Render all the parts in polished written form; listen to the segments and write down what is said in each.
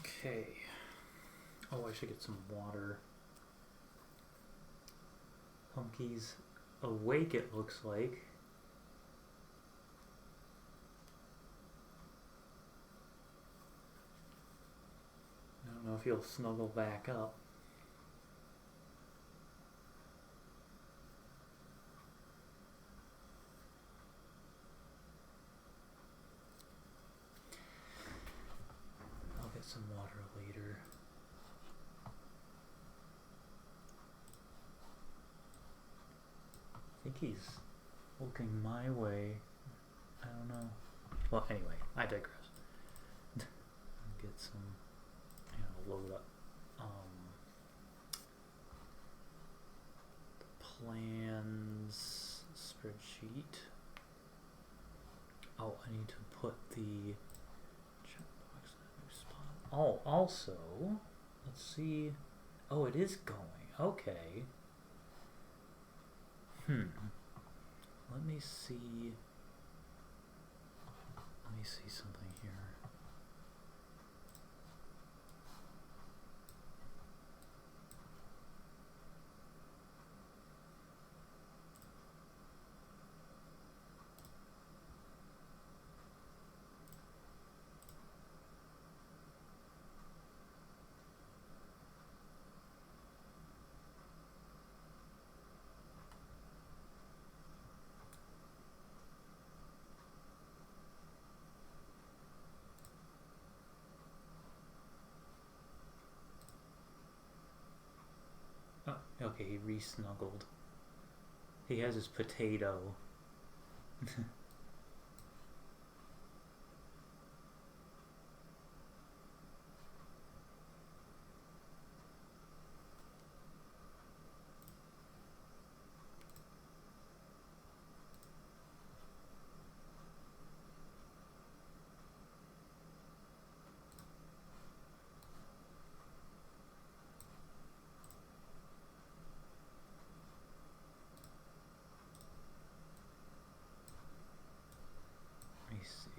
Okay. Oh, I should get some water. Pumpkin's awake, it looks like. I don't know if he'll snuggle back up. I'll get some water later. I think he's looking my way. I don't know. Well, anyway, I digress. Get some, load up the plans spreadsheet. Oh, I need to put the checkbox in a new spot. Oh, also, let's see. Oh, it is going. Okay. Let me see something here. Oh, okay, he re-snuggled. He has his potato. Let me see.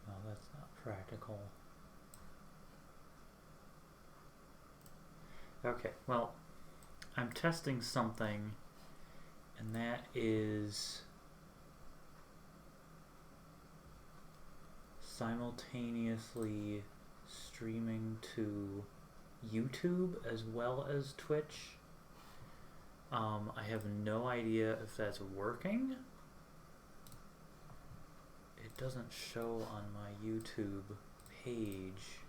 No, that's not practical. Okay, well, I'm testing something, and that is simultaneously streaming to YouTube as well as Twitch. I have no idea if that's working. It doesn't show on my YouTube page.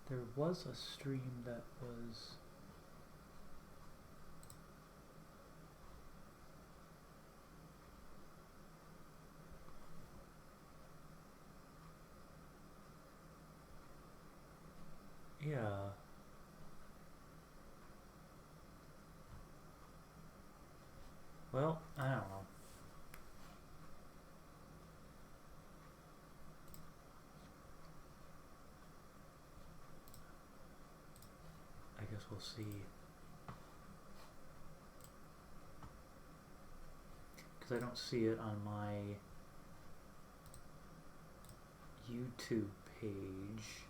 There was a stream that was... Yeah. Well, I don't know. I guess we'll see. Because I don't see it on my YouTube page.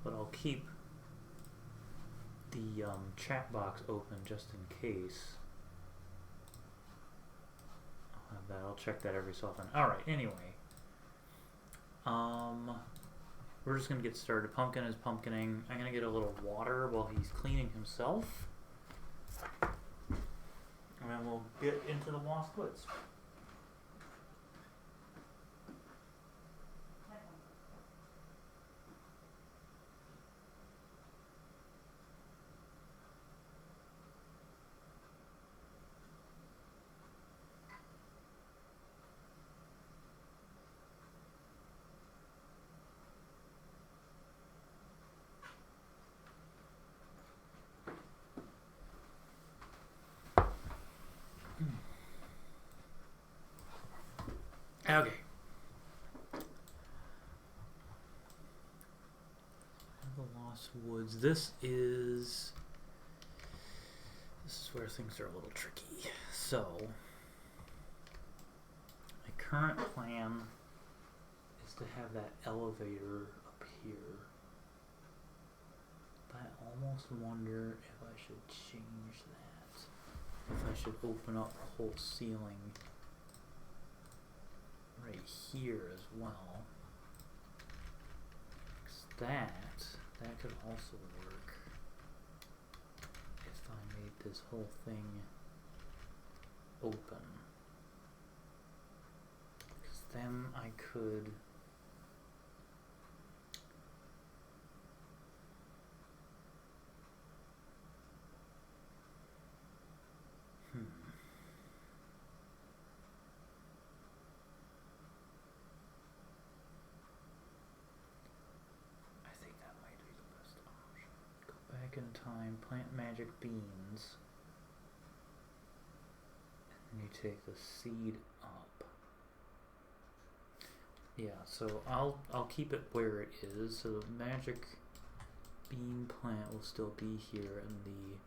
But I'll keep the chat box open just in case. I'll have that. I'll check that every so often. Alright, anyway. We're just going to get started. Pumpkin is pumpkining. I'm going to get a little water while he's cleaning himself. and then we'll get into the Lost Woods. Okay. The Lost Woods. This is where things are a little tricky. So, my current plan is to have that elevator up here. But I almost wonder if I should change that. If I should open up the whole ceiling right here as well. 'Cause that could also work if I made this whole thing open. Because then I could in time, plant magic beans, and you take the seed up. Yeah, so I'll keep it where it is. So the magic bean plant will still be here, and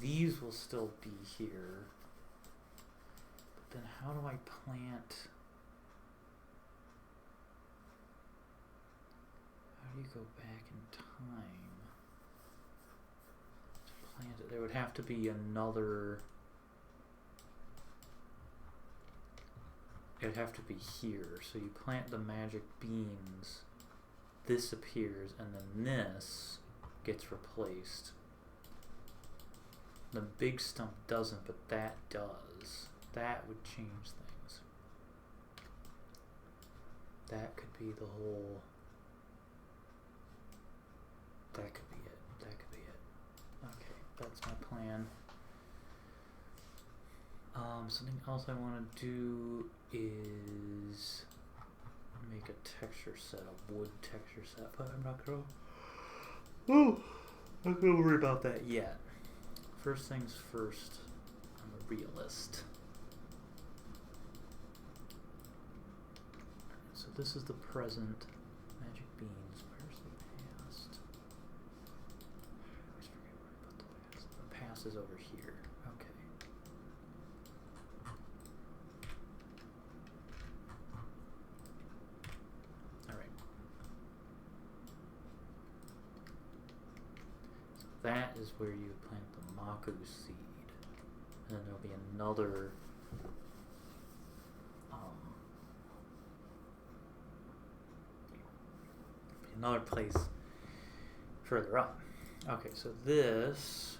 these will still be here. But then how do I plant? How do you go back in time to plant it? There would have to be another. It would have to be here. So you plant the magic beans, this appears, and then this gets replaced. The big stump doesn't, but that does. That would change things. That could be the whole. That could be it. That could be it. Okay, that's my plan. Something else I want to do is make a texture set, a wood texture set, but I'm not gonna. I'm not gonna worry about that yet. First things first. I'm a realist. So this is the present. Magic beans. Where's the past? I always forget where I put the past. The past is over here. Okay. Alright. So that is where you plant the Maku seed. And then there'll be another place further up. Okay, so this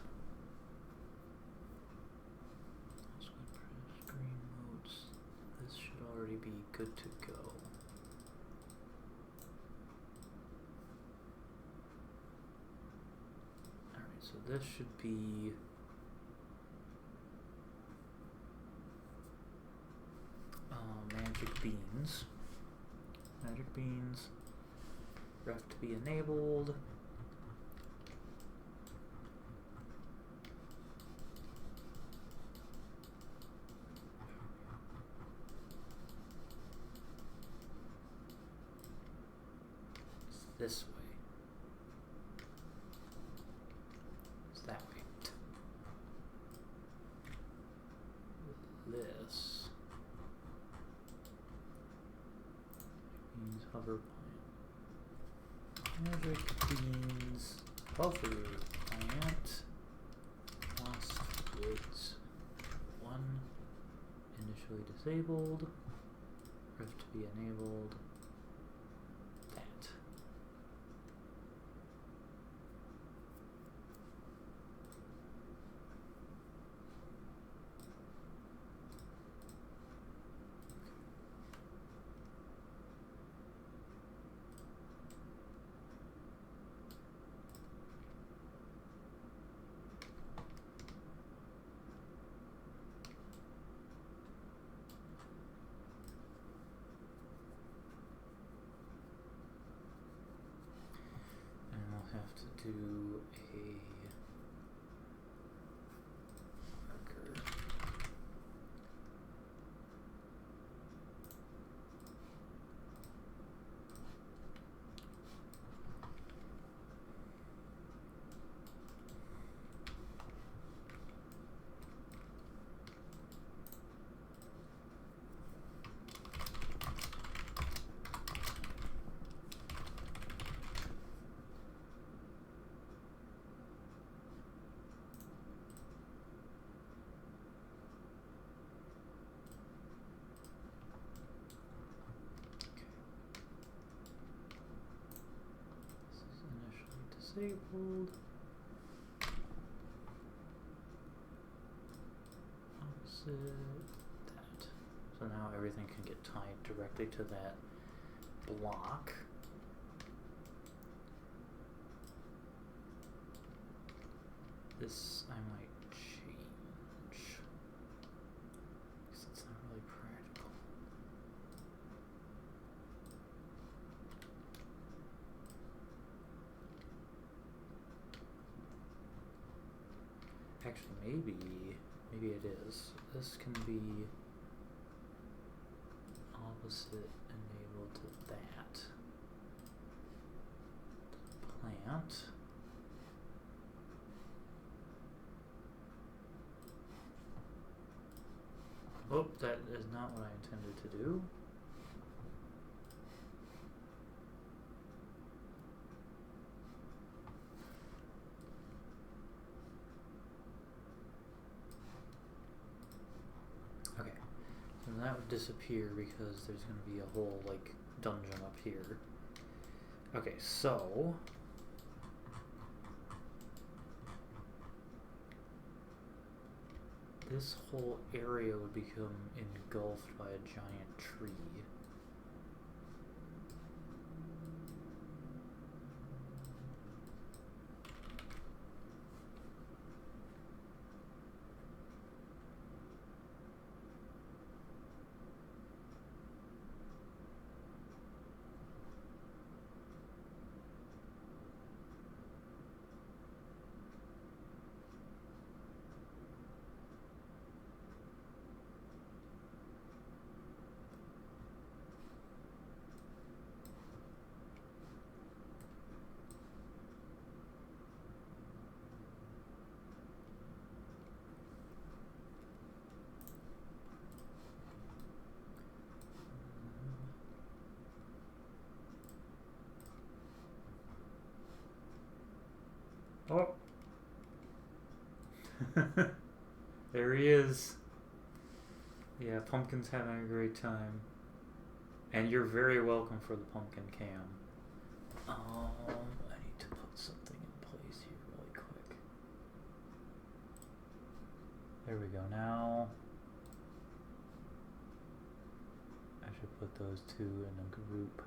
green modes. This should already be good to go. Alright, so this should be magic beans. Magic beans. Ref to be enabled. It's this way. It's that way. This means hover. Magic beans, hover plant, Lost Woods. 1 initially disabled, ref to be enabled. That. disabled. Opposite that. So now everything can get tied directly to that block. This I might change, because it's not really practical. Actually, maybe it is. This can be opposite enabled to that. Plant. Oh, that is not what I intended to do. Okay, so that would disappear because there's going to be a whole, like, dungeon up here. Okay, so... this whole area would become engulfed by a giant tree. Oh! There he is. Yeah, Pumpkin's having a great time. And you're very welcome for the pumpkin cam. I need to put something in place here really quick. There we go. Now I should put those two in a group.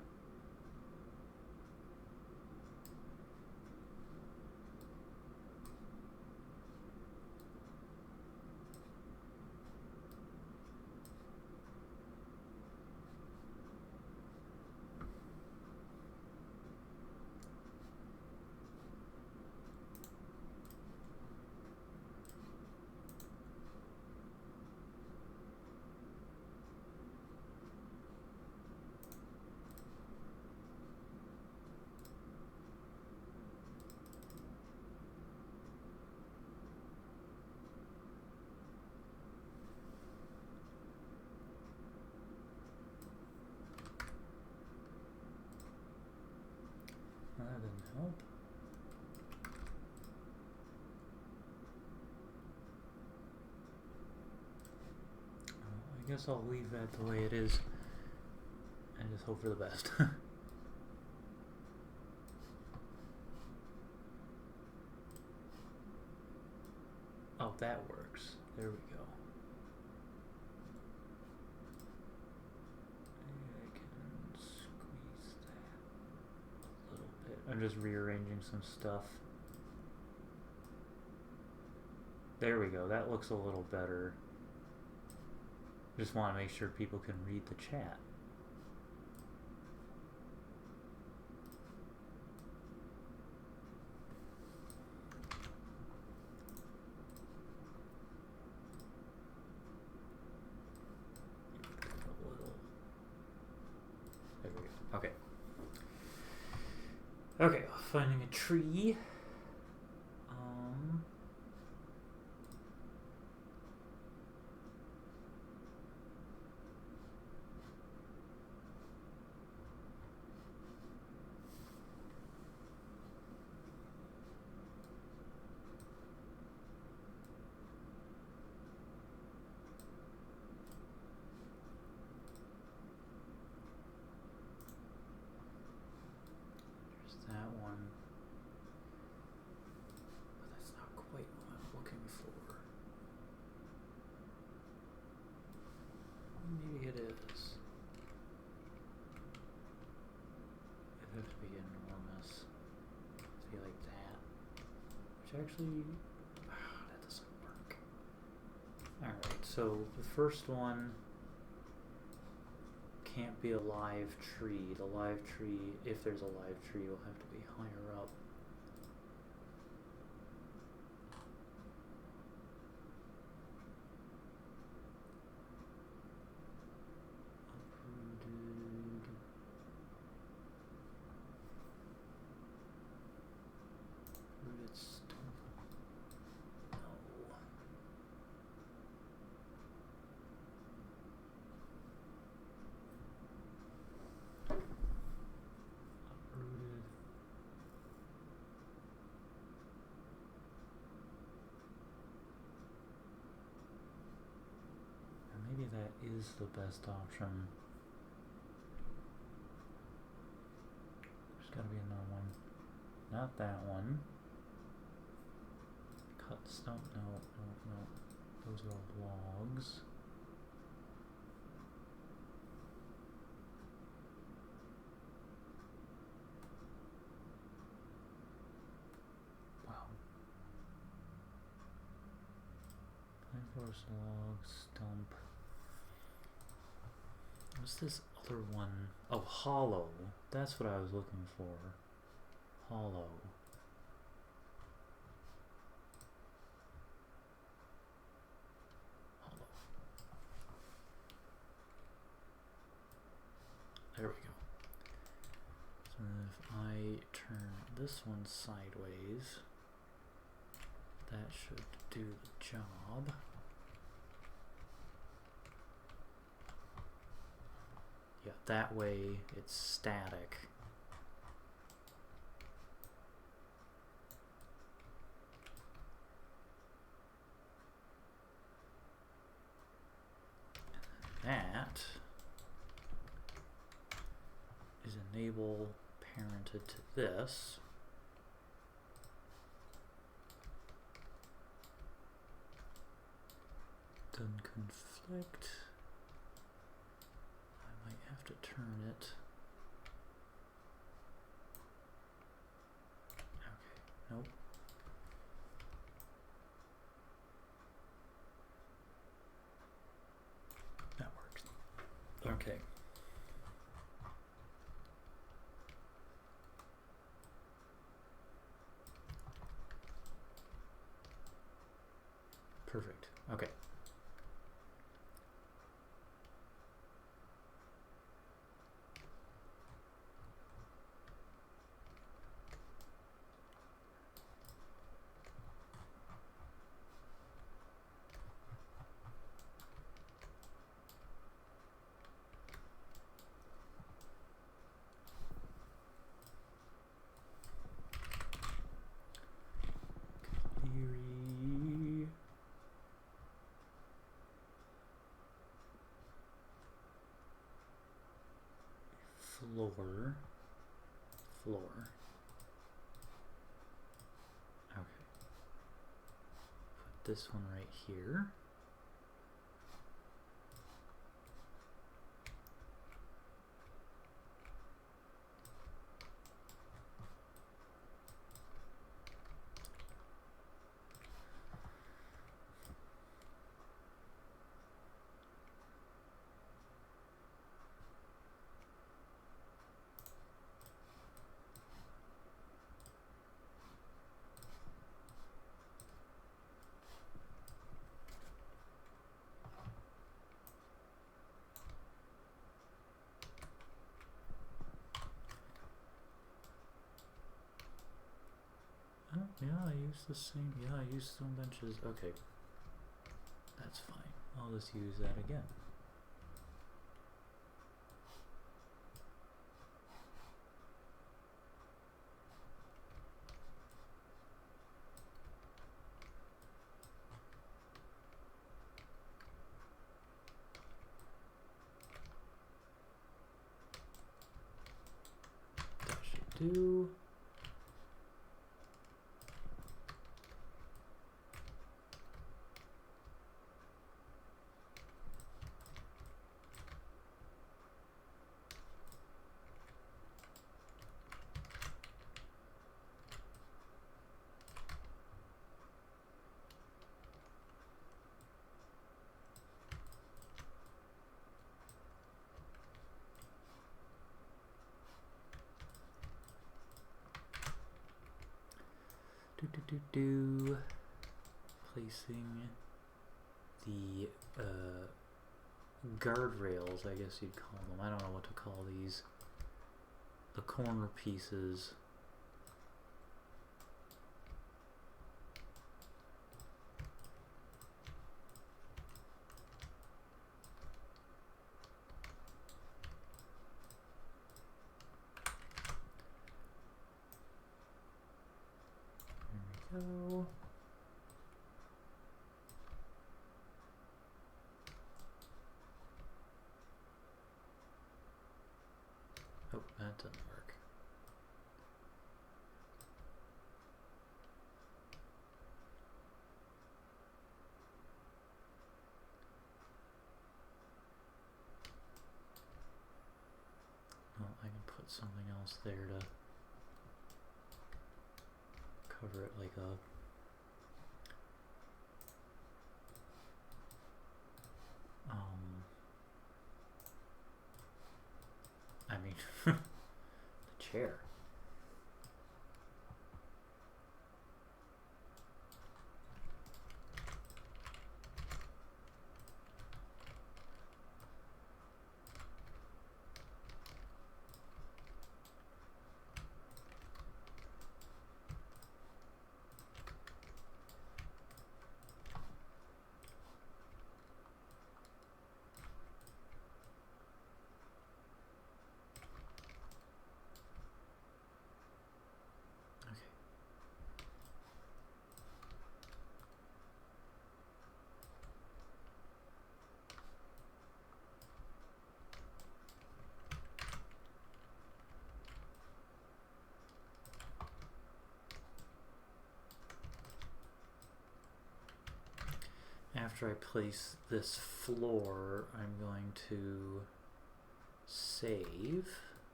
That didn't help. I guess I'll leave that the way it is and just hope for the best. Oh, that works. There we go. Maybe I can squeeze that a little bit. I'm just rearranging some stuff. There we go. That looks a little better. Just want to make sure people can read the chat. There we go. Okay. Okay, finding a tree. That one. actually... that doesn't work. Alright, so the first one can't be a live tree. The live tree, if there's a live tree, will have to be higher up. Maybe that is the best option. There's gotta be another one. Not that one. Cut stump. No, no, no. Those are all logs. Wow. Pine forest log, stump. What's this other one? Oh, hollow. That's what I was looking for. Hollow. Hollow. There we go. So if I turn this one sideways, that should do the job. Yeah, that way it's static. And that is enable parented to this. Doesn't conflict. I might have to turn it. Okay, nope. That works. Okay. Perfect. Okay. Floor. Okay. Put this one right here. Yeah, I use the same. Yeah, I use stone benches. Okay. That's fine. I'll just use that again. That should do. Placing the guardrails, I guess you'd call them. I don't know what to call these. The corner pieces. There we go. Oh, that doesn't work. Well, I can put something else there to cover it like a I mean the chair. After I place this floor, I'm going to save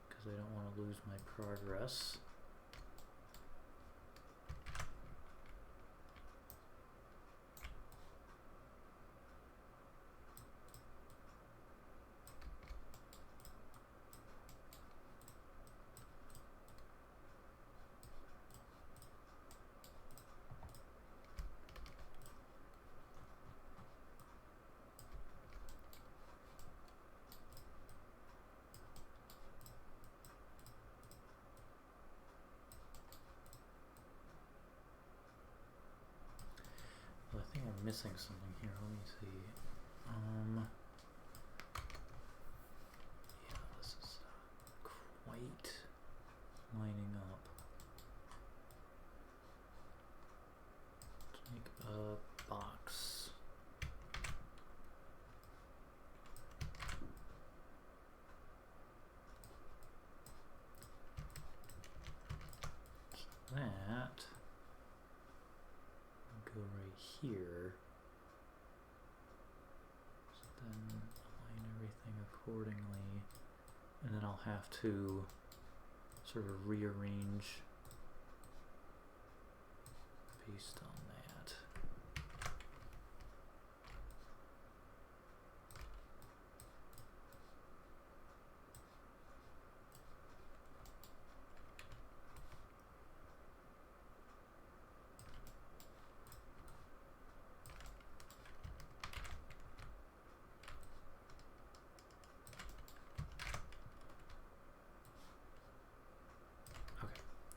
because I don't want to lose my progress. Missing something here. Let me see. Yeah, this is quite lining up. Let's make a box. So that will go right here. Then align everything accordingly, and then I'll have to sort of rearrange based on that.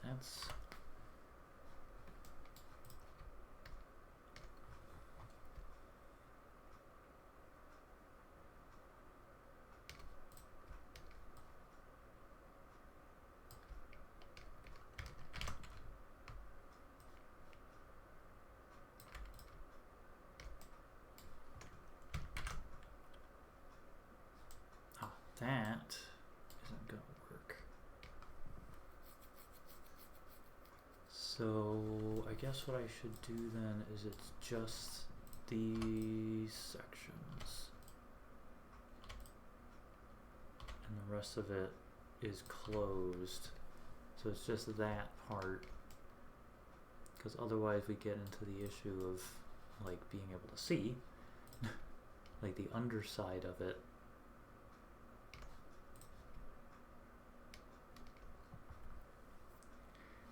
That's that isn't gonna work. So I guess what I should do then is it's just these sections and the rest of it is closed, so it's just that part, because otherwise we get into the issue of like being able to see like the underside of it.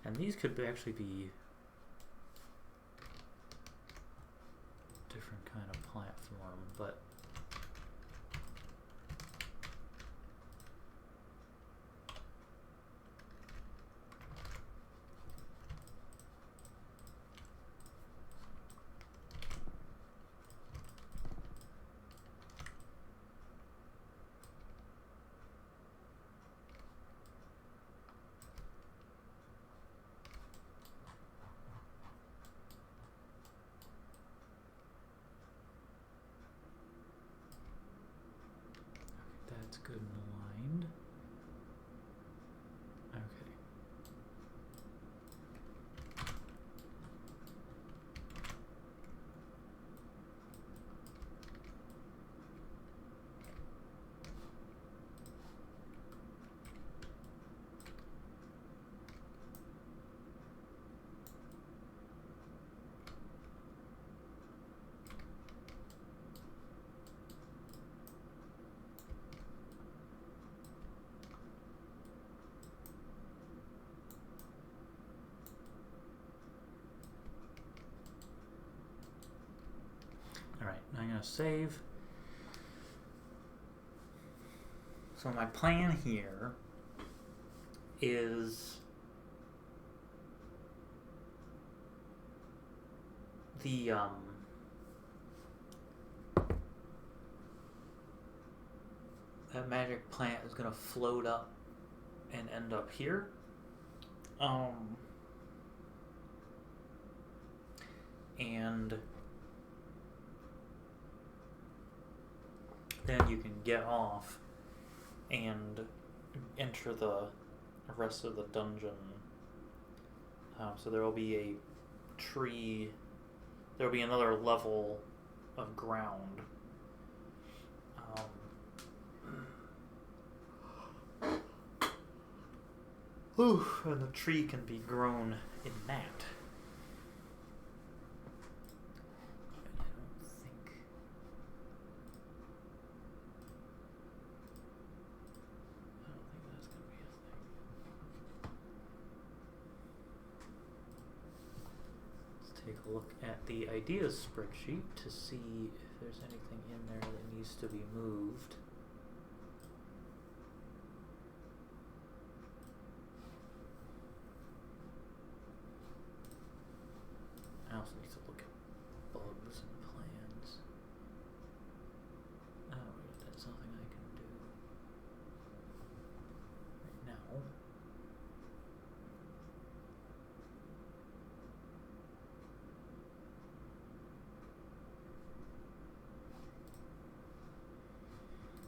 And these could actually be good and aligned. Okay. Alright, I'm going to save. So my plan here is that magic plant is going to float up and end up here. And then you can get off and enter the rest of the dungeon. So there will be a tree. There will be another level of ground. And the tree can be grown in that. I don't think that's going to be a thing. Let's take a look at the ideas spreadsheet to see if there's anything in there that needs to be moved. I also need to look at bugs and plans. Oh, wait, that's something I can do right now.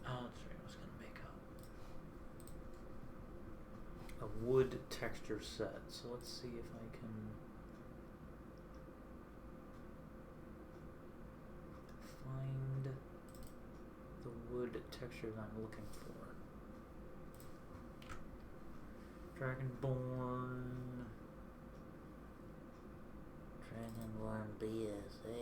Oh, that's right, I was going to make a wood texture set. So let's see if I can find the wood textures I'm looking for. Dragonborn BSA.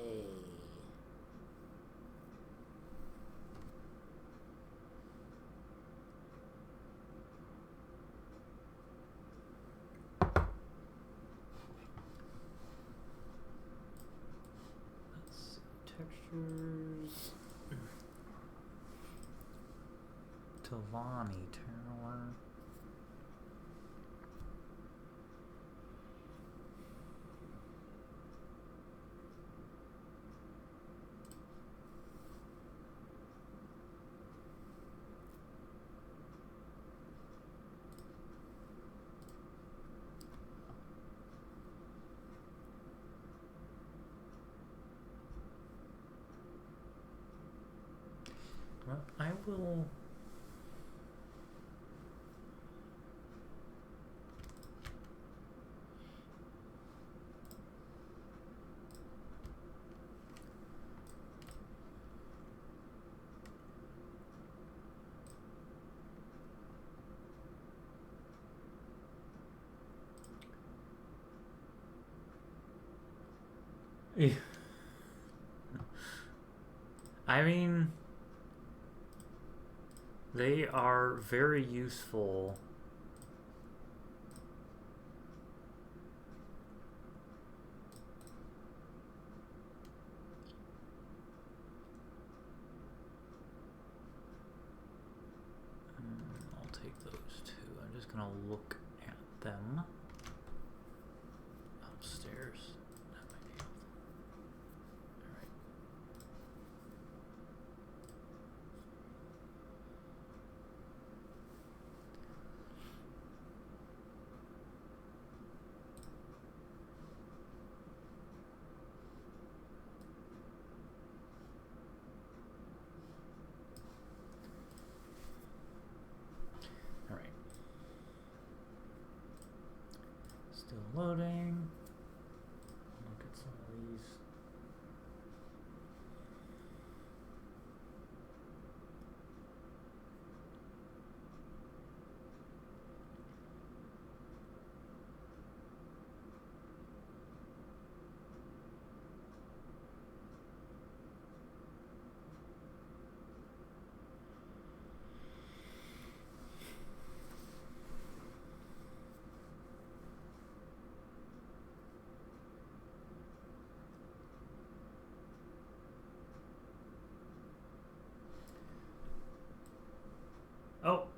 Let's see, textures. Tavani Tower. Well, I will. I mean, they are very useful. I'll take those two. I'm just gonna look at them upstairs. That might be helpful. All right.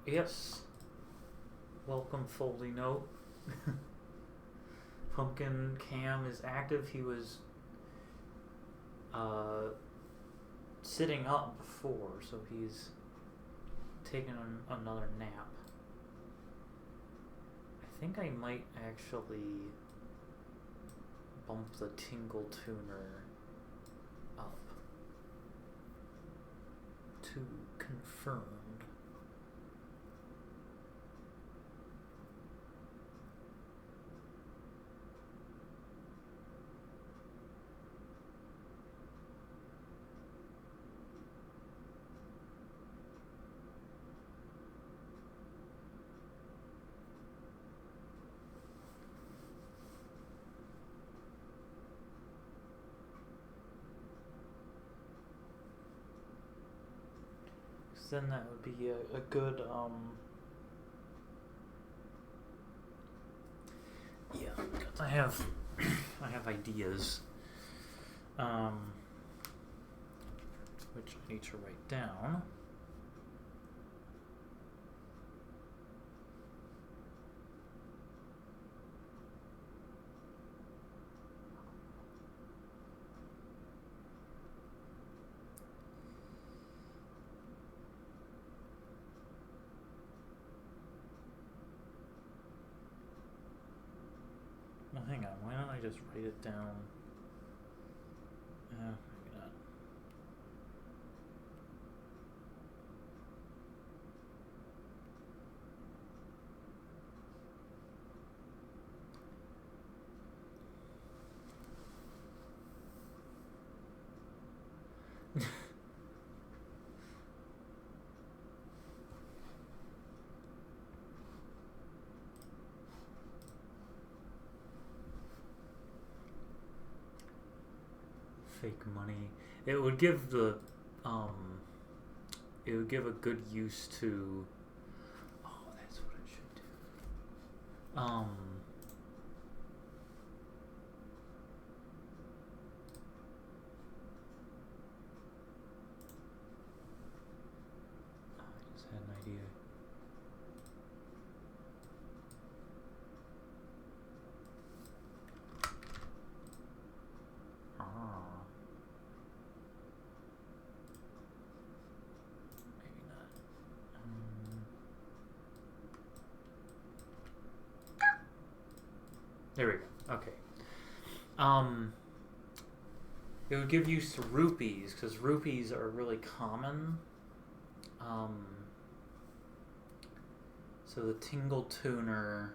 Yes. Welcome, Foldy Note. Pumpkin Cam is active. He was sitting up before, so he's taking another nap. I think I might actually bump the Tingle Tuner up to confirmed. Then that would be a good yeah, I have ideas which I need to write down. Well, hang on, why don't I just write it down? Maybe not. Fake money. It would give the it would give a good use to, oh, that's what I should do. I just had an idea. There we go. Okay. It would give use to rupees, because rupees are really common. So the Tingle Tuner,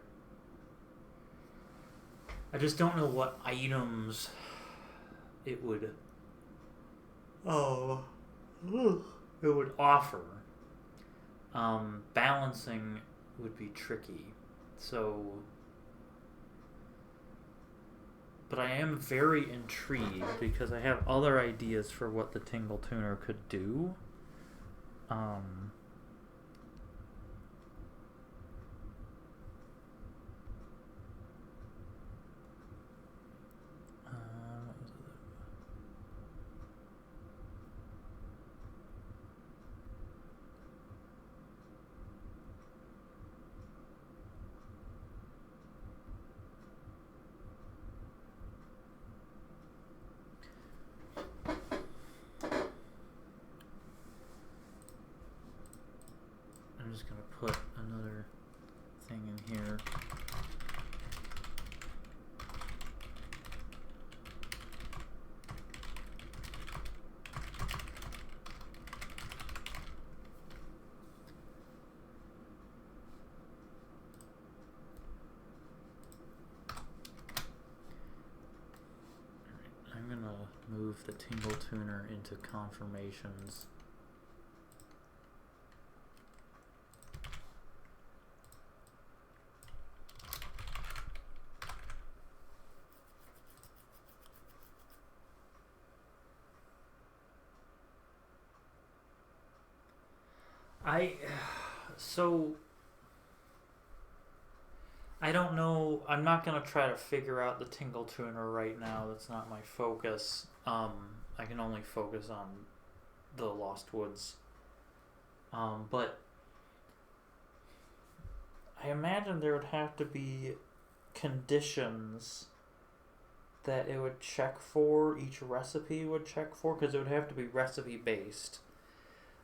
I just don't know what items it would it would offer. Balancing would be tricky. So, but I am very intrigued because I have other ideas for what the Tingle Tuner could do. I'm just gonna put another thing in here. I'm gonna move the Tingle Tuner into confirmations. I don't know. I'm not going to try to figure out the Tingle Tuner right now. That's not my focus. I can only focus on the Lost Woods. But I imagine there would have to be conditions that it would check for, each recipe would check for, because it would have to be recipe based.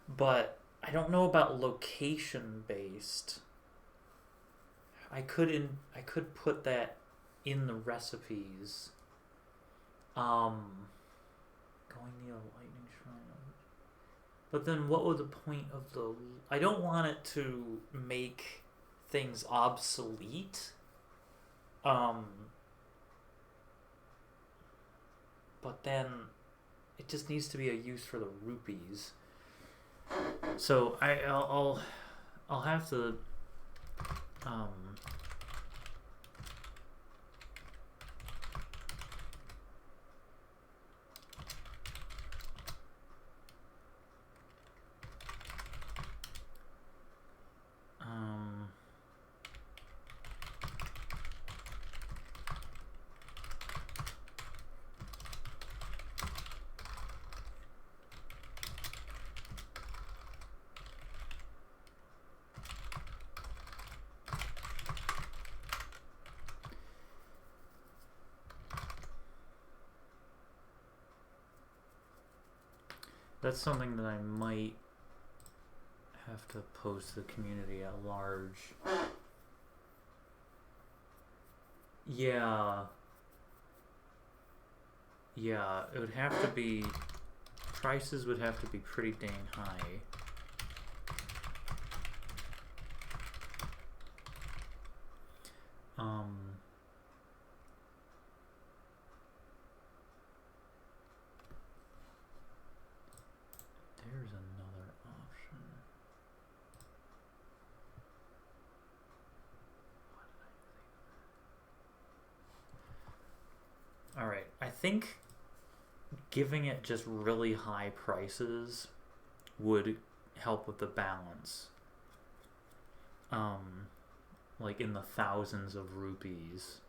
But I don't know about location based. I could put that in the recipes. Going near a lightning shrine. But then what was the point of the... I don't want it to make things obsolete. But then it just needs to be a use for the rupees. So I'll have to that's something that I might have to post to the community at large. Yeah, it would have to be... prices would have to be pretty dang high. There's another option. Alright, I think giving it just really high prices would help with the balance. Like in the thousands of rupees.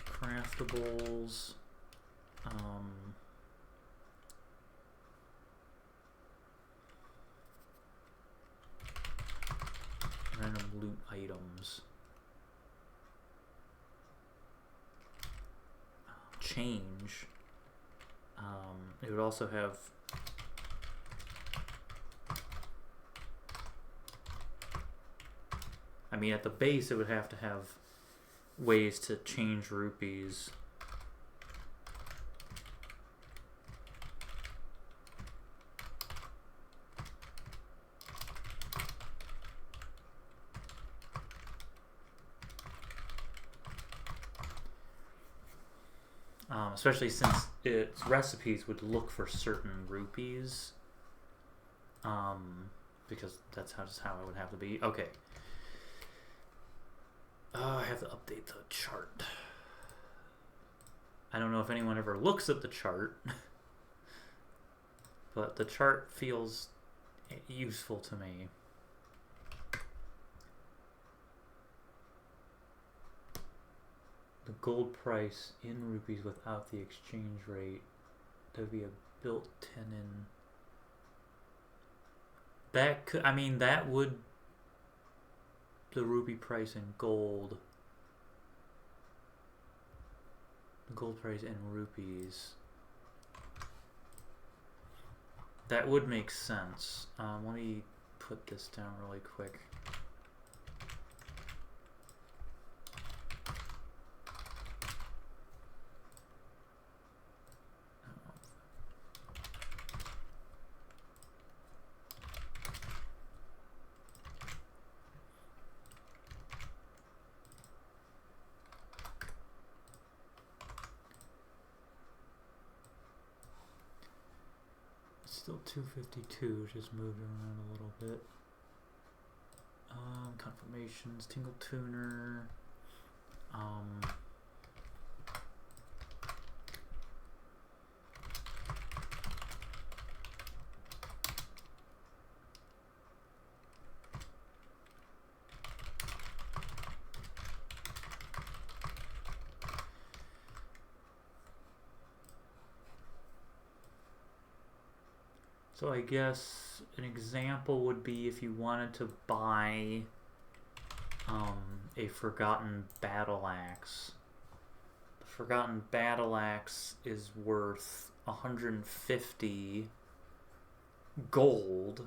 Craftables. Random loot items. Change. It would also have... I mean, at the base, it would have to have ways to change rupees. Especially since its recipes would look for certain rupees. Because that's just how it would have to be. Okay. I have to update the chart. I don't know if anyone ever looks at the chart. But the chart feels useful to me. The gold price in rupees without the exchange rate. That would be a built 10 in. That could, I mean, that would... the rupee price in gold. The gold price in rupees. That would make sense. Let me put this down really quick. Still 252, just moved around a little bit. Confirmations, Tingle Tuner. So I guess an example would be if you wanted to buy a Forgotten Battle Axe. The Forgotten Battle Axe is worth 150 gold.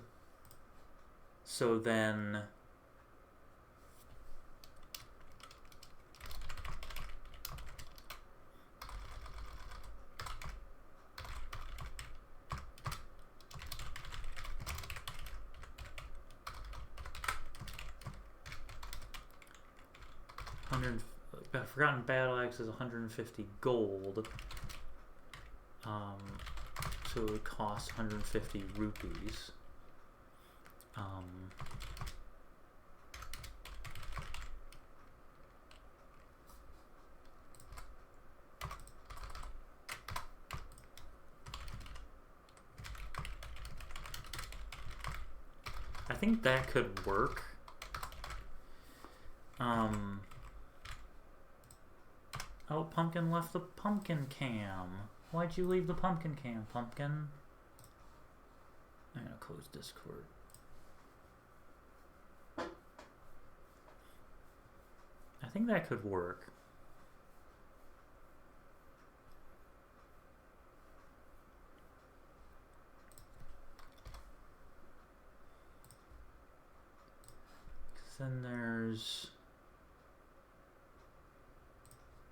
So then Forgotten Battle Axe is 150 gold. So it would cost 150 rupees. I think that could work. Oh, Pumpkin left the pumpkin cam. Why'd you leave the pumpkin cam, Pumpkin? I'm gonna close Discord. I think that could work. Then there's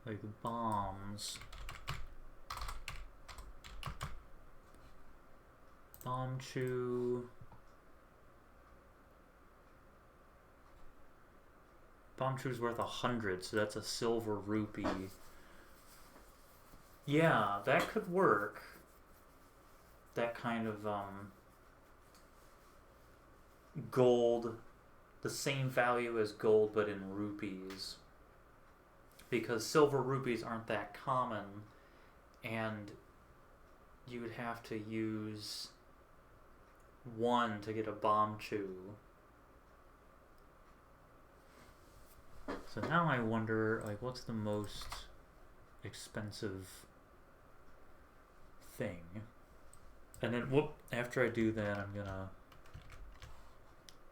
like bombs. Bomb chew. Bomb chew's worth 100, so that's a silver rupee. Yeah, that could work. That kind of gold, the same value as gold but in rupees. Because silver rupees aren't that common, and you would have to use one to get a bomb chew. So now I wonder, like, what's the most expensive thing? And then, whoop, after I do that, I'm gonna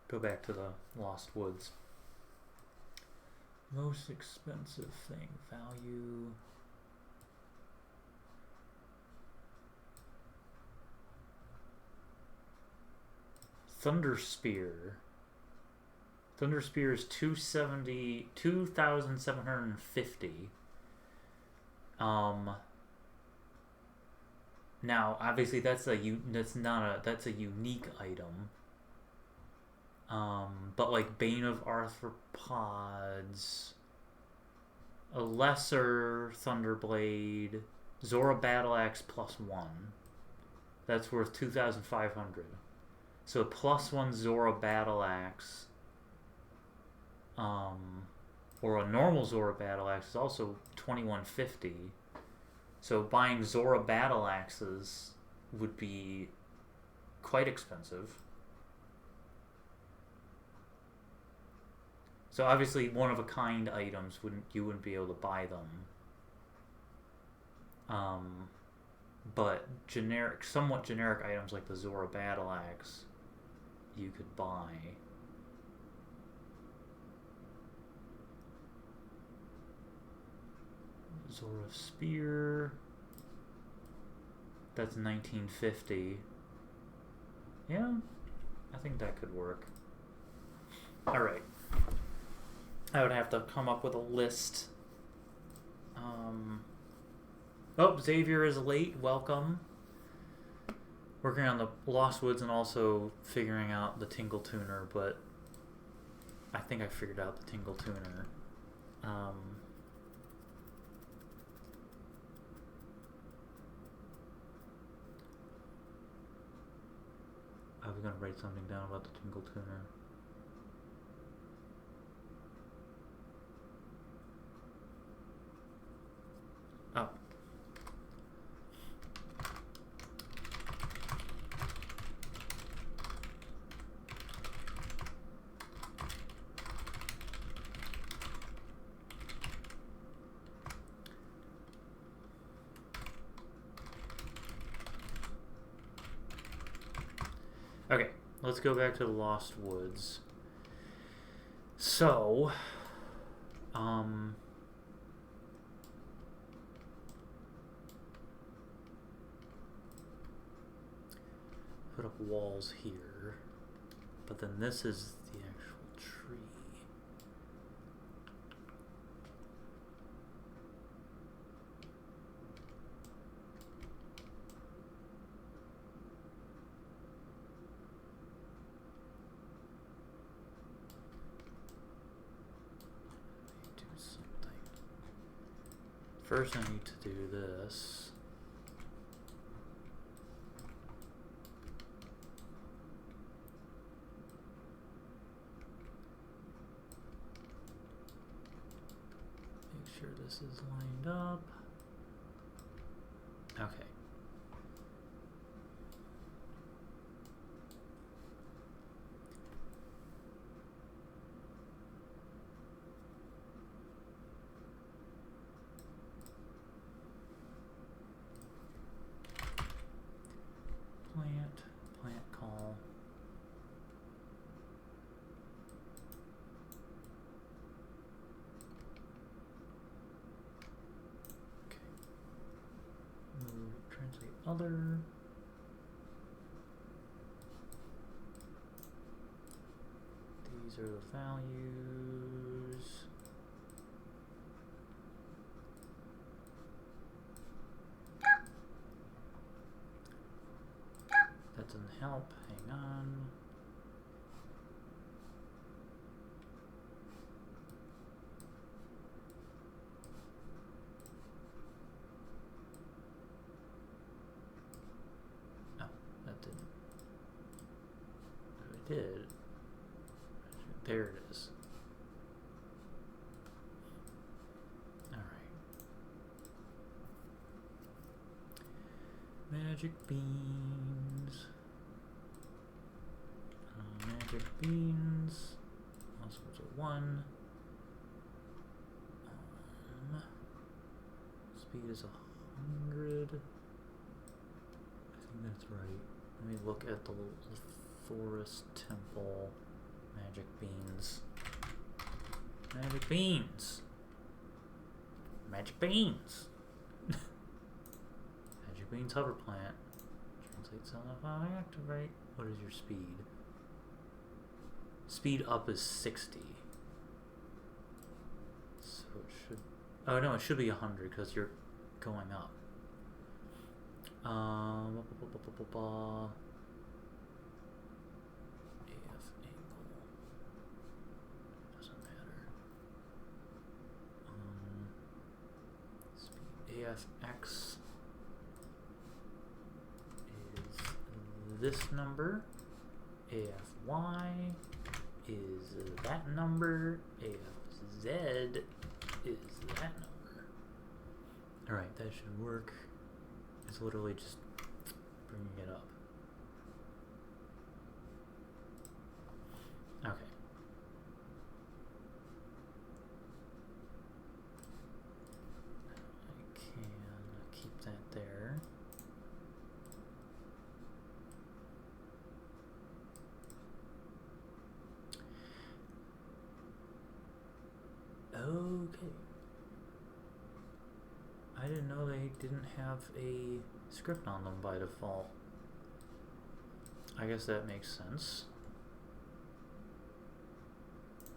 go back to the Lost Woods. Most expensive thing, value. Thunder Spear. Thunder Spear is 2,750. Now, obviously, that's a unique item. But like Bane of Arthropods, a lesser Thunderblade, Zora Battle Axe +1. That's worth 2,500. So a +1 Zora Battle Axe, or a normal Zora Battle Axe is also 2,150. So buying Zora Battle Axes would be quite expensive. So obviously, one-of-a-kind items you wouldn't be able to buy them. But somewhat generic items like the Zora Battle Axe, you could buy. Zora Spear. That's 1950. Yeah, I think that could work. All right. I would have to come up with a list. Oh, Xavier is late. Welcome. Working on the Lost Woods and also figuring out the Tingle Tuner, but I think I figured out the Tingle Tuner. I was going to write something down about the Tingle Tuner. Oh. let's go back to the Lost Woods. So, put up walls here, but then this is the actual tree. Do something. First, I need to do this. Sure this is lined up. Okay. Plant call. Translate other. These are the values. That doesn't help. Hang on. Did. There it is. Alright. Magic beans. Magic beans. Also goes to 1. Speed is 100. I think that's right. Let me look at the Forest Temple. Magic beans. Magic beans. Magic beans. Magic beans hover plant. Translate self on activate. What is your speed? Speed up is 60. So it should. Oh no, it should be 100 because you're going up. AFX is this number. AFY is that number. AFZ is that number. Alright, that should work. It's literally just bringing it up. Okay. There. Okay. I didn't know they didn't have a script on them by default. I guess that makes sense.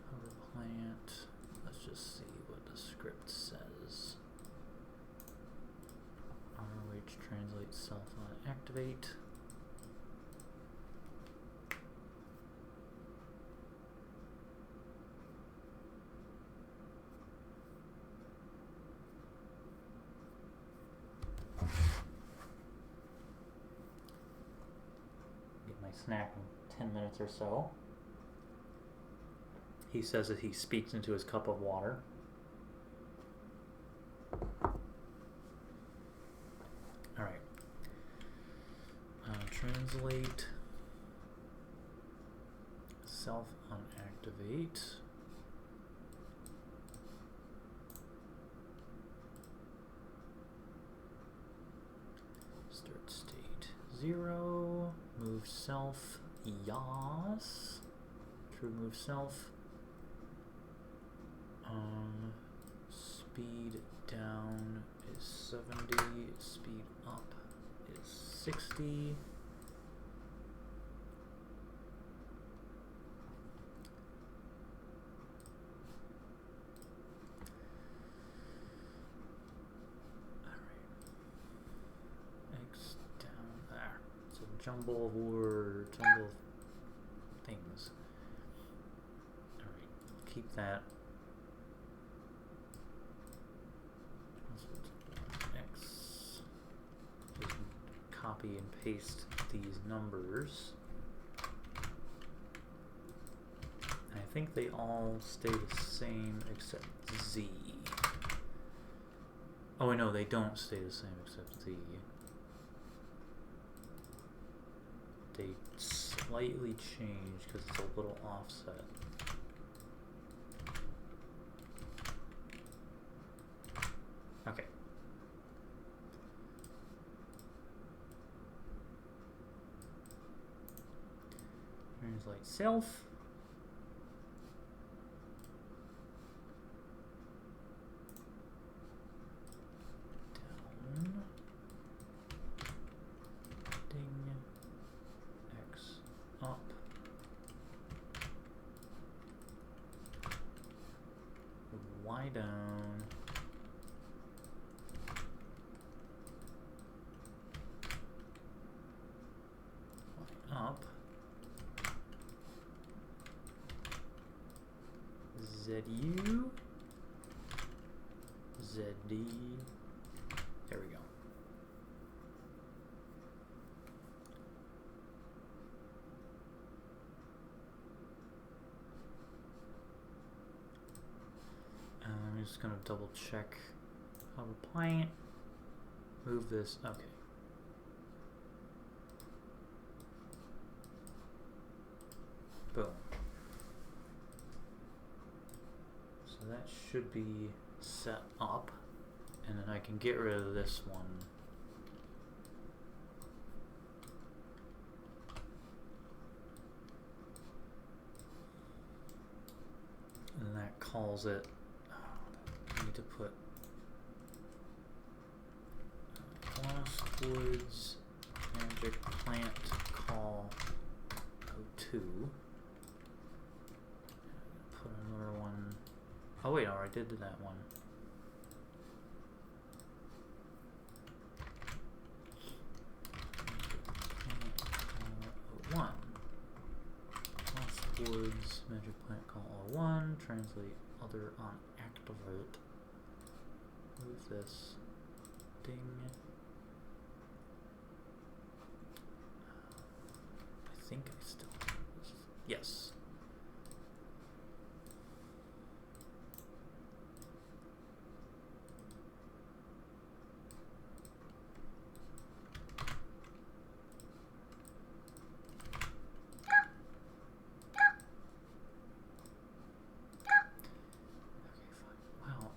Hover plant. Let's just see what the script says. ROH translate self on activate. Get my snack in 10 minutes or so. He says that he speaks into his cup of water. Alright. Translate self unactivate. Start state 0. Move self Yas. To remove self. Speed down is 70. Speed up is 60. Jumble of words, jumble of things. Alright, keep that. X. Just copy and paste these numbers. And I think they all stay the same except Z. Oh, wait, no, they don't stay the same except Z. They slightly change because it's a little offset. Okay. Translate self. Down. Ding. Up. Y down. Y up. ZU. ZD. There we go. I'm just gonna double check how to play it. Move this. Okay. Boom. So that should be set up, and then I can get rid of this one. And that calls it. I need to put Lost Woods Magic Plant Call 02. Put another one. Oh wait, no, I did that one. One. Lost Woods Magic Plant Call 01. Translate other on activate. Move this. Ding. I think I still have this. Yes.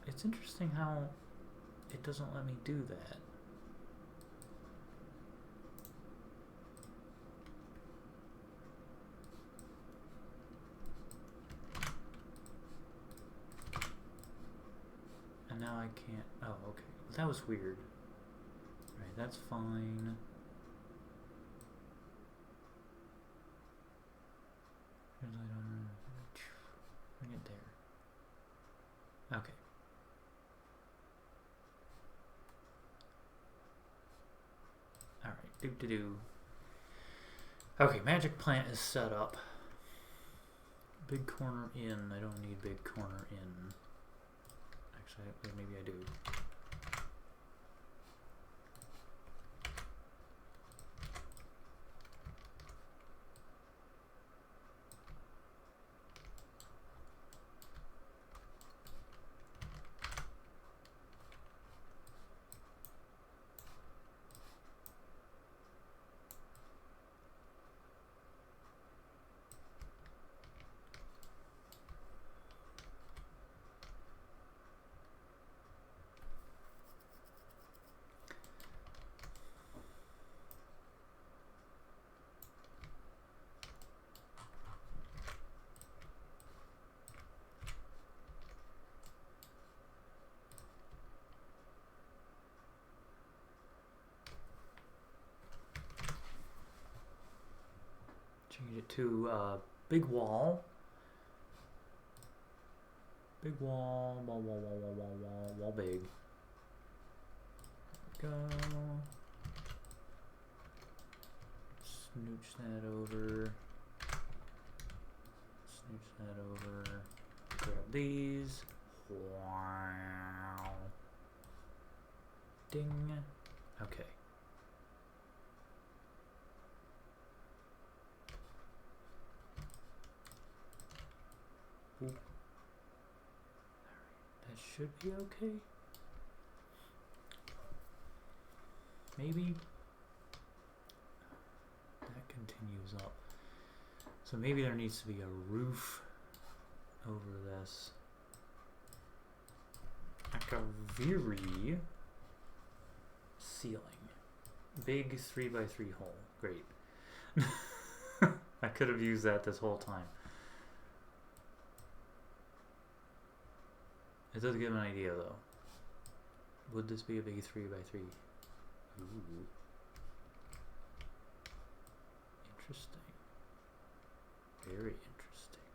It's interesting how it doesn't let me do that. And now I can't. Oh, okay. That was weird. Right, that's fine. Bring it there. Okay. Alright, Okay, Magic Plant is set up. Big corner in. I don't need big corner in. Actually, maybe I do. Change it to big wall. Big wall, wall big. Go. Snooch that over. Snooch that over. Grab these. Wow. Ding. Okay. Oop. That should be okay. Maybe. That continues up. So maybe there needs to be a roof over this. Akaviri ceiling. Big 3x3 hole. Great. I could have used that this whole time. It does give an idea though. Would this be a big 3x3? Ooh. Interesting. Very interesting.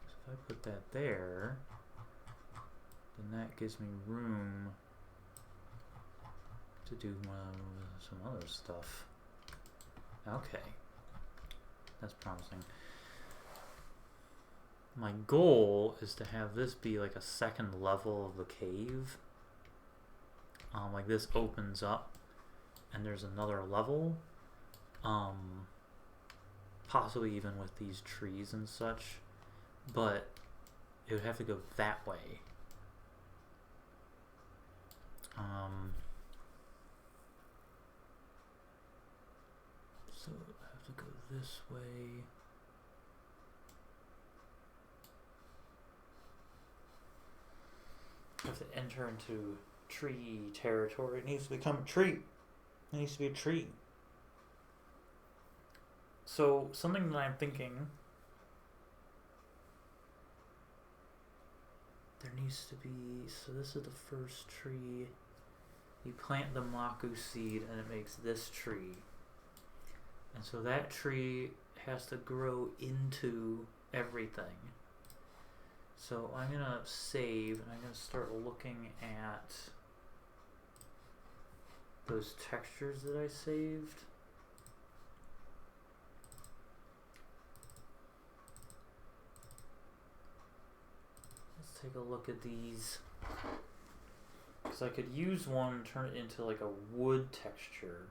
So if I put that there, then that gives me room to do some other stuff. Okay. That's promising. My goal is to have this be like a second level of the cave. Like this opens up and there's another level. Possibly even with these trees and such. But it would have to go that way. So I have to go this way. I have to enter into tree territory. It needs to become a tree. It needs to be a tree. So something that I'm thinking, there needs to be, so this is the first tree. You plant the Maku seed and it makes this tree. And so that tree has to grow into everything. So I'm going to save and I'm going to start looking at those textures that I saved. Let's take a look at these. Because I could use one, turn it into like a wood texture.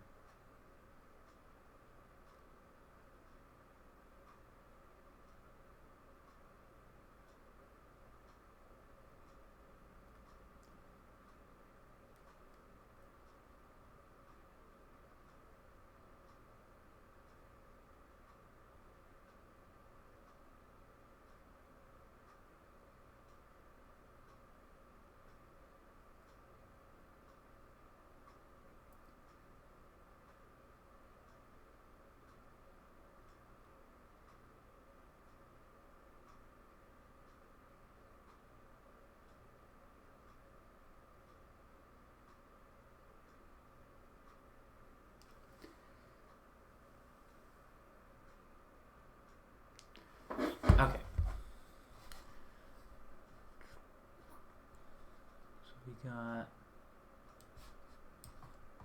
Okay. So we got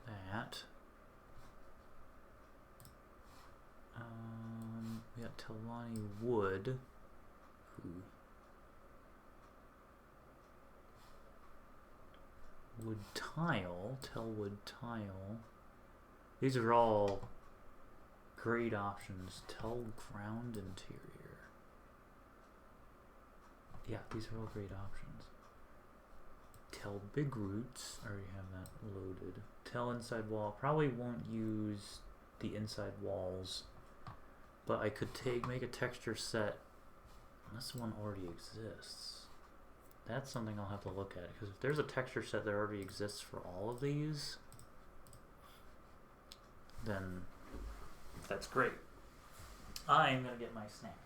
that. We got Telani wood. Ooh. Wood tile, Telwood tile. These are all great options. Tell ground interior. Yeah, these are all great options. Tell big roots. I already have that loaded. Tell inside wall. Probably won't use the inside walls, but I could make a texture set unless one already exists. That's something I'll have to look at, because if there's a texture set that already exists for all of these, then that's great. I'm gonna get my snack.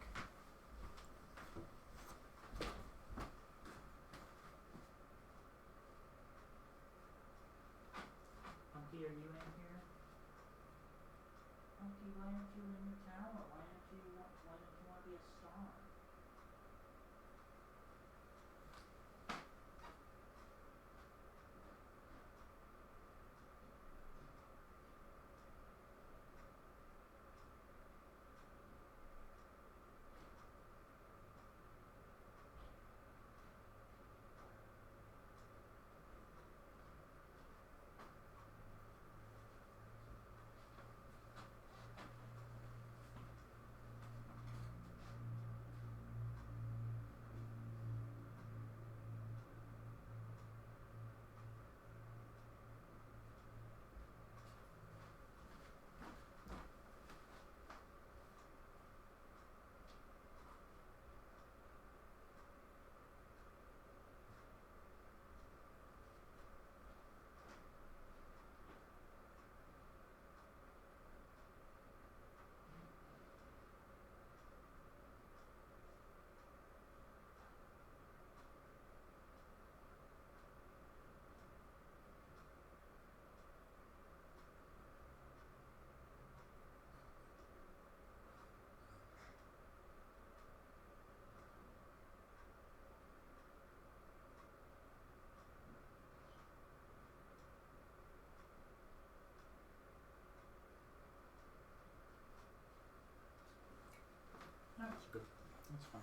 That's good. That's fine.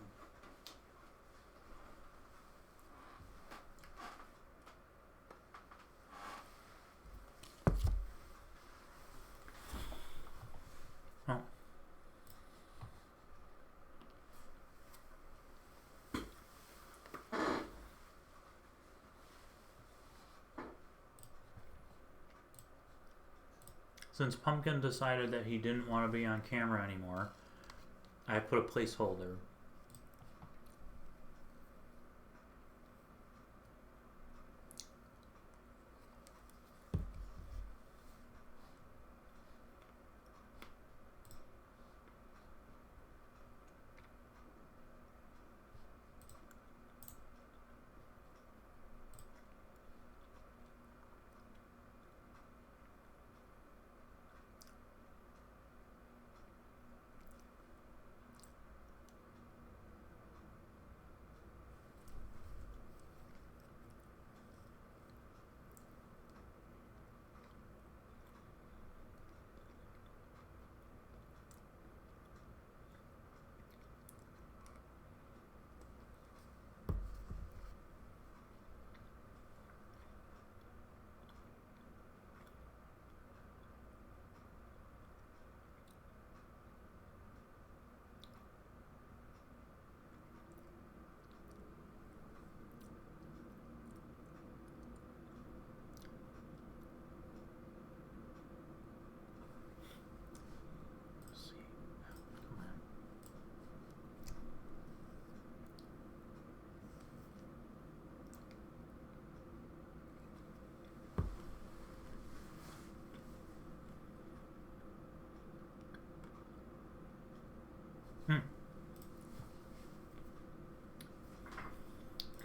Oh. Since Pumpkin decided that he didn't want to be on camera anymore, I put a placeholder.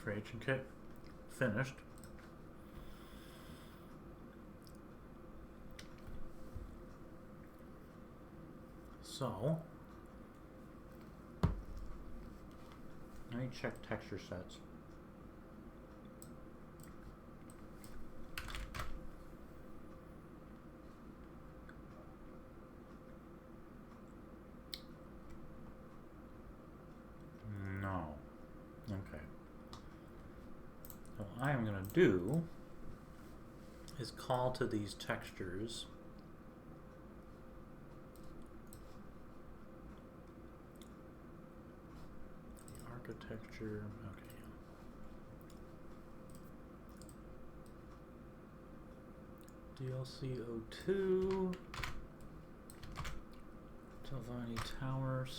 Creation kit finished. So let me check texture sets. No. Okay. What I am going to do is call to these textures the architecture. Okay. DLC02 Telvanni Tower /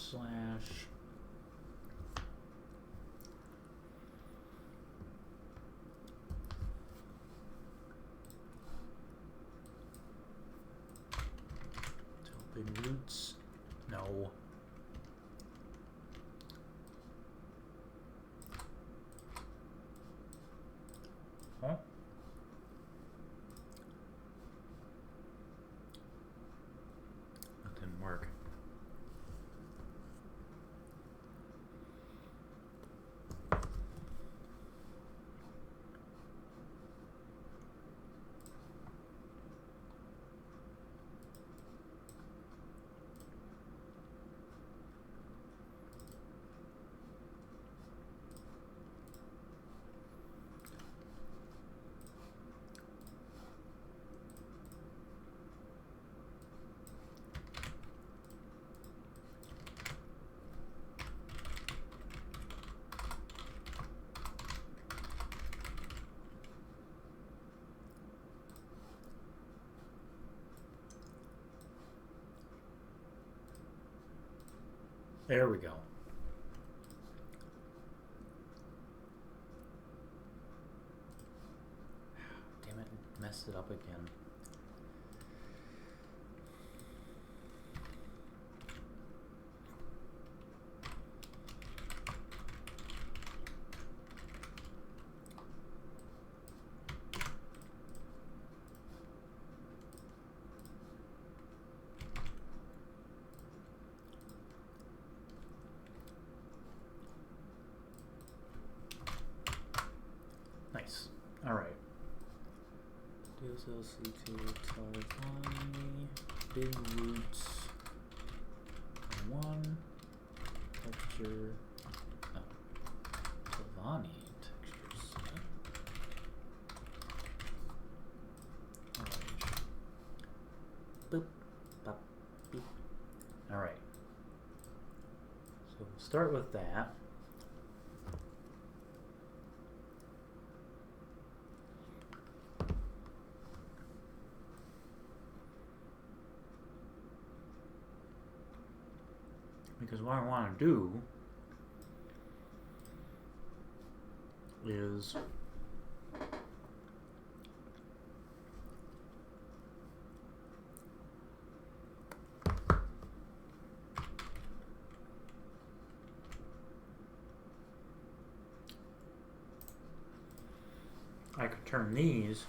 Roots. No. Huh? That didn't work. There we go. Damn it, messed it up again. Nice. All right. DSLC2 Telvanni, Big Roots 1, texture. Oh, Tavani texture set. Alright. Boop, bop, beep. Alright. So we'll start with that. Because what I want to do is I could turn these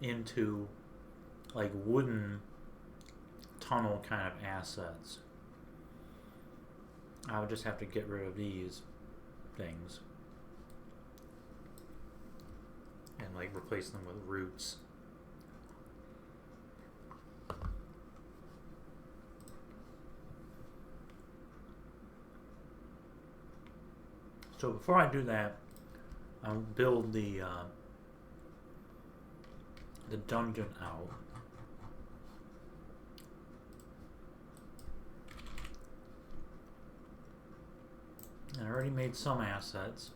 into like wooden tunnel kind of assets. I would just have to get rid of these things and like replace them with roots. So before I do that, I'll build the dungeon out. I already made some assets.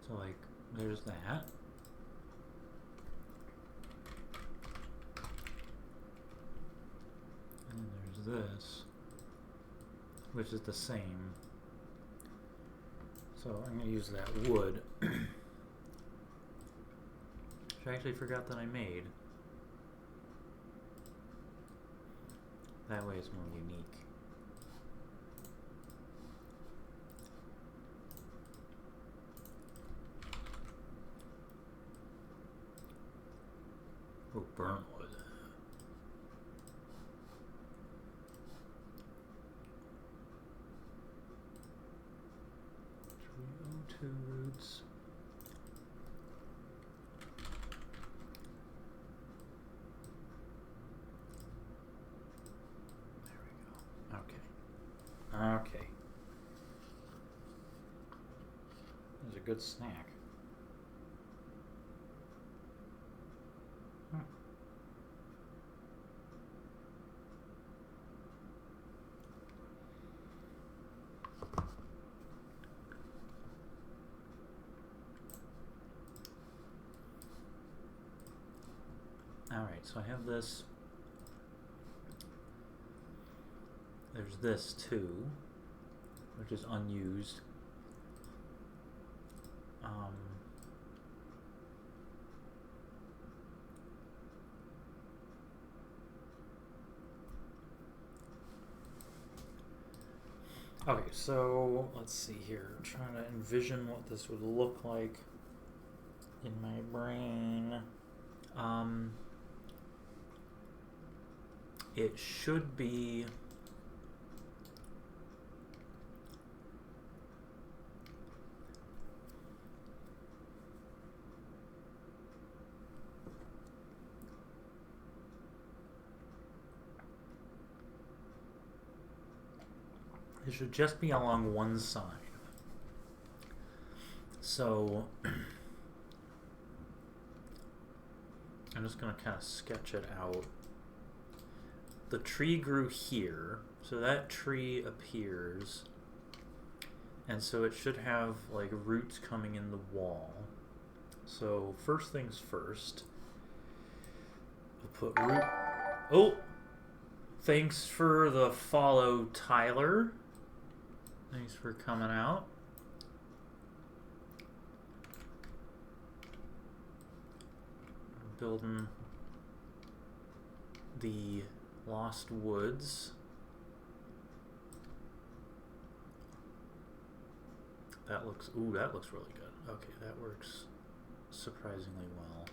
So like, there's that. And there's this, which is the same. So I'm going to use that wood, which I actually forgot that I made. That way it's more unique. Oh, burnt wood. Two roots. There we go. Okay. Okay. There's a good snack. Alright, so I have this. There's this too, which is unused. Okay, so let's see here. I'm trying to envision what this would look like in my brain. It should be it should just be along one side. So I'm just going to kind of sketch it out. The tree grew here, so that tree appears, and so it should have like roots coming in the wall. So first things first, we'll put root. Oh, thanks for the follow, Tyler. Thanks for coming out. Building the Lost Woods. That looks, ooh, that looks really good. Okay, that works surprisingly well.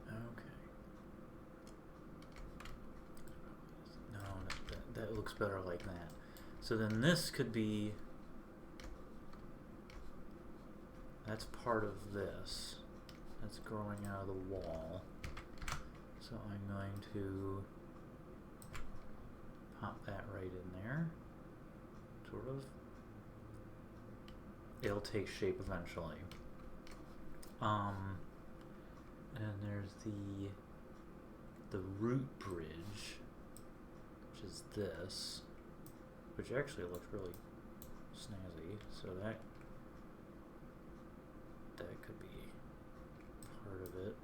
Okay. looks better like that. So then this could be, that's part of this. That's growing out of the wall. So I'm going to pop that right in there. Sort of. It'll take shape eventually. And there's the root bridge, which is this, which actually looks really snazzy. So that could be part of it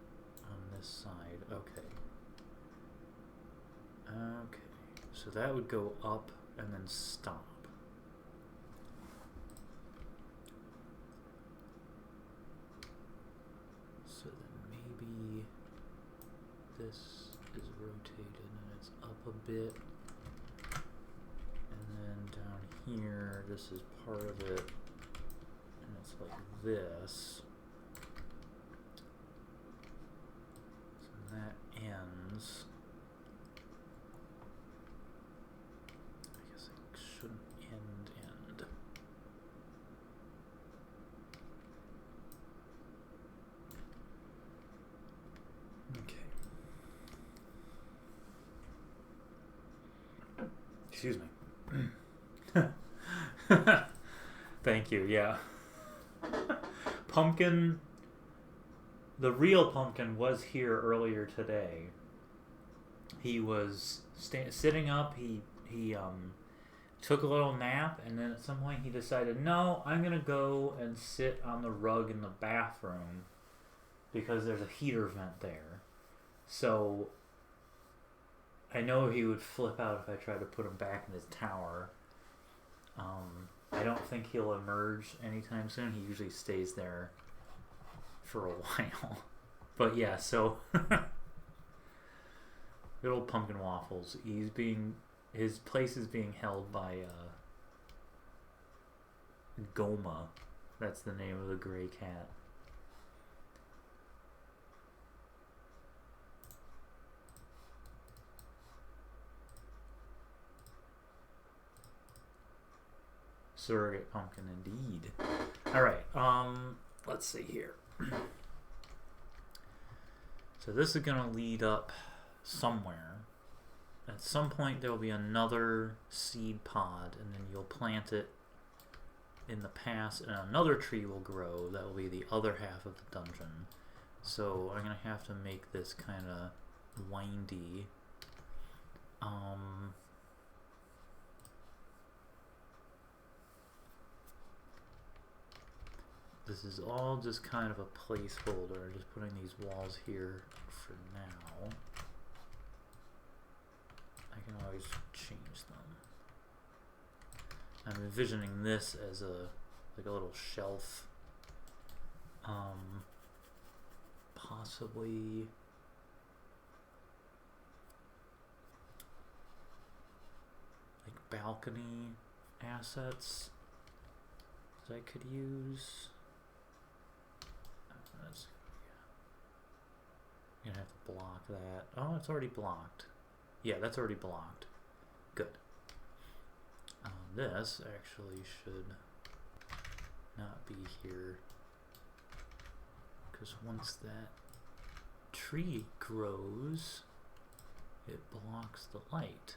on this side. Okay. Okay. So that would go up and then stop. So then maybe this is rotated and it's up a bit. And then down here, this is part of it. And it's like this. So that ends. I guess it shouldn't end. Excuse me. Thank you, yeah. Pumpkin, the real Pumpkin was here earlier today. He was sitting up, he took a little nap, and then at some point he decided, no, I'm going to go and sit on the rug in the bathroom because there's a heater vent there. So I know he would flip out if I tried to put him back in his tower. I don't think he'll emerge anytime soon. He usually stays there for a while. But yeah, so good old Pumpkin Waffles. His place is being held by Goma. That's the name of the gray cat. Surrogate pumpkin indeed. Alright, let's see here. So this is gonna lead up somewhere. At some point there will be another seed pod, and then you'll plant it in the pass, and another tree will grow. That will be the other half of the dungeon. So I'm gonna have to make this kind of windy. This is all just kind of a placeholder. Just putting these walls here for now. I can always change them. I'm envisioning this as like a little shelf. Possibly like balcony assets that I could use. You're gonna have to block that. Oh, it's already blocked. Yeah, that's already blocked. Good. This actually should not be here, because once that tree grows, it blocks the light.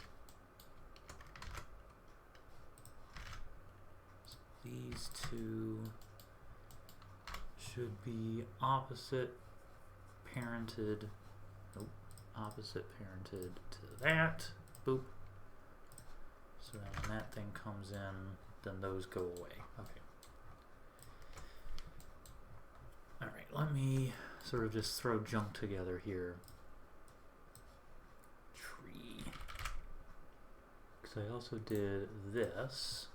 So these two should be opposite parented. Nope. Opposite parented to that. Boop. So then when that thing comes in, then those go away. Okay. Alright, let me sort of just throw junk together here. Tree. Because I also did this.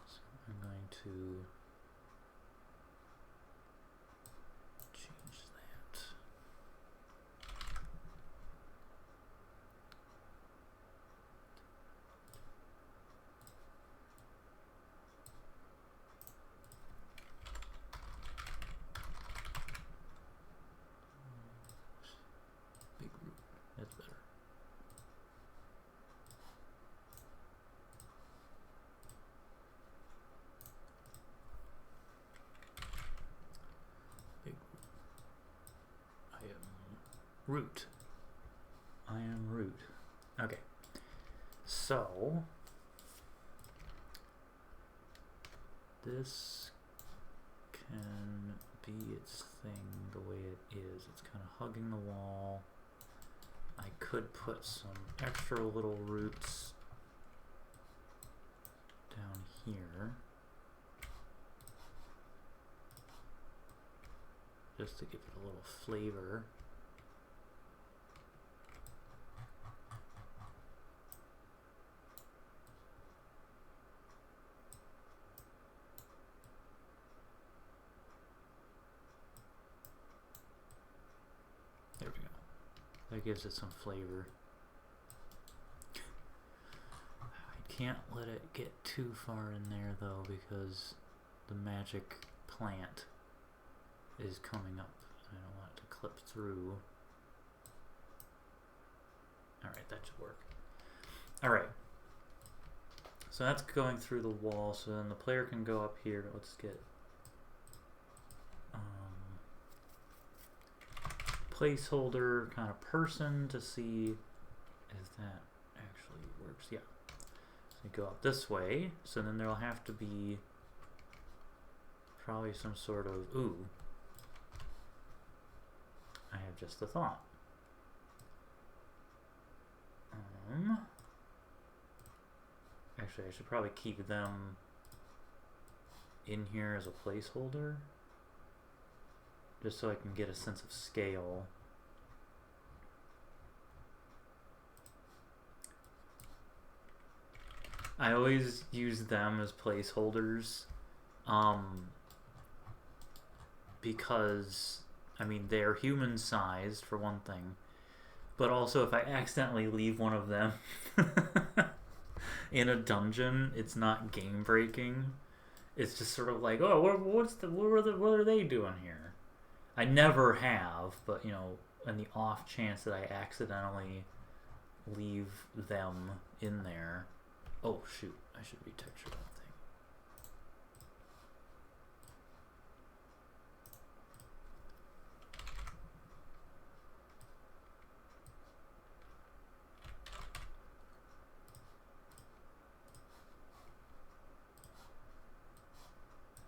So I'm going to root. I am root. Okay. So this can be its thing the way it is. It's kind of hugging the wall. I could put some extra little roots down here just to give it a little flavor. There we go. That gives it some flavor. I can't let it get too far in there though, because the magic plant is coming up. I don't want it to clip through. Alright, that should work. Alright. So that's going through the wall, so then the player can go up here. Let's get placeholder kind of person to see if that actually works. Yeah. So you go up this way, so then there'll have to be probably some sort of, ooh, I have just a thought. Actually, I should probably keep them in here as a placeholder, just so I can get a sense of scale. I always use them as placeholders, because, I mean, they're human-sized, for one thing, but also if I accidentally leave one of them in a dungeon, it's not game-breaking. It's just sort of like, oh, what are they doing here? I never have, but, you know, in the off chance that I accidentally leave them in there. Oh, shoot. I should retexture that thing.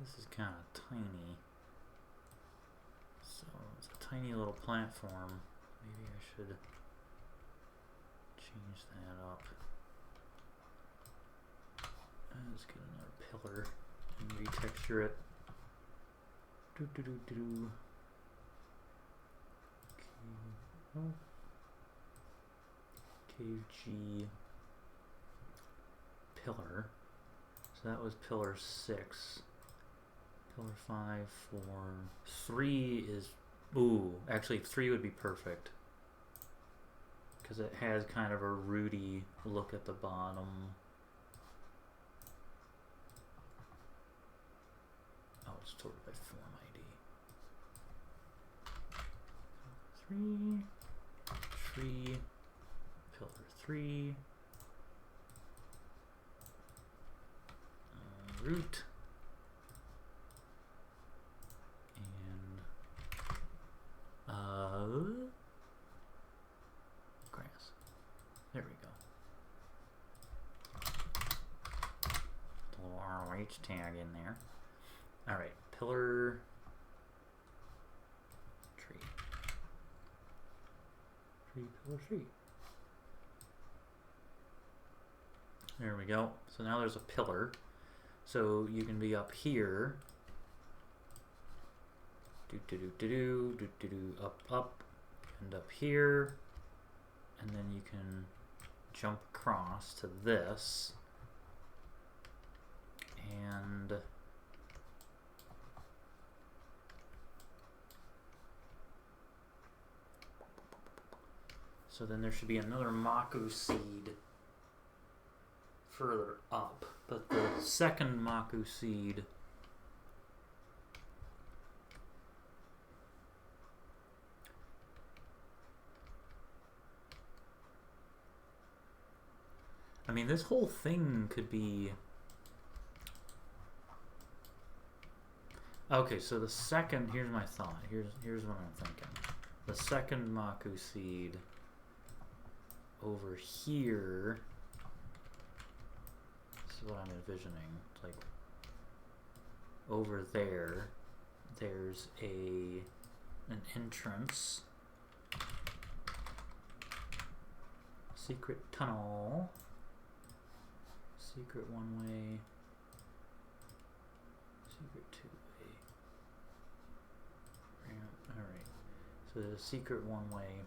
This is kind of tiny. So it's a tiny little platform. Maybe I should change that up. Let's get another pillar and retexture it. KG pillar. So that was pillar 6. Pillar 5, 4, 3 is, ooh, actually 3 would be perfect, because it has kind of a rooty look at the bottom. Oh, it's sorted by form ID. 3, tree, pillar 3, root, and grass. There we go. The little ROH tag in there. Alright, pillar tree. Pillar tree. There we go. So now there's a pillar. So you can be up here. Up, and up here. And then you can jump across to this. And so then there should be another Maku seed further up, but the second Maku seed I mean, this whole thing could be okay. So the second, here's my thought. Here's what I'm thinking. the second Maku seed over here. This is what I'm envisioning. It's like over there, there's an entrance, secret tunnel, secret one-way, secret two-way. All right. So there's a secret one-way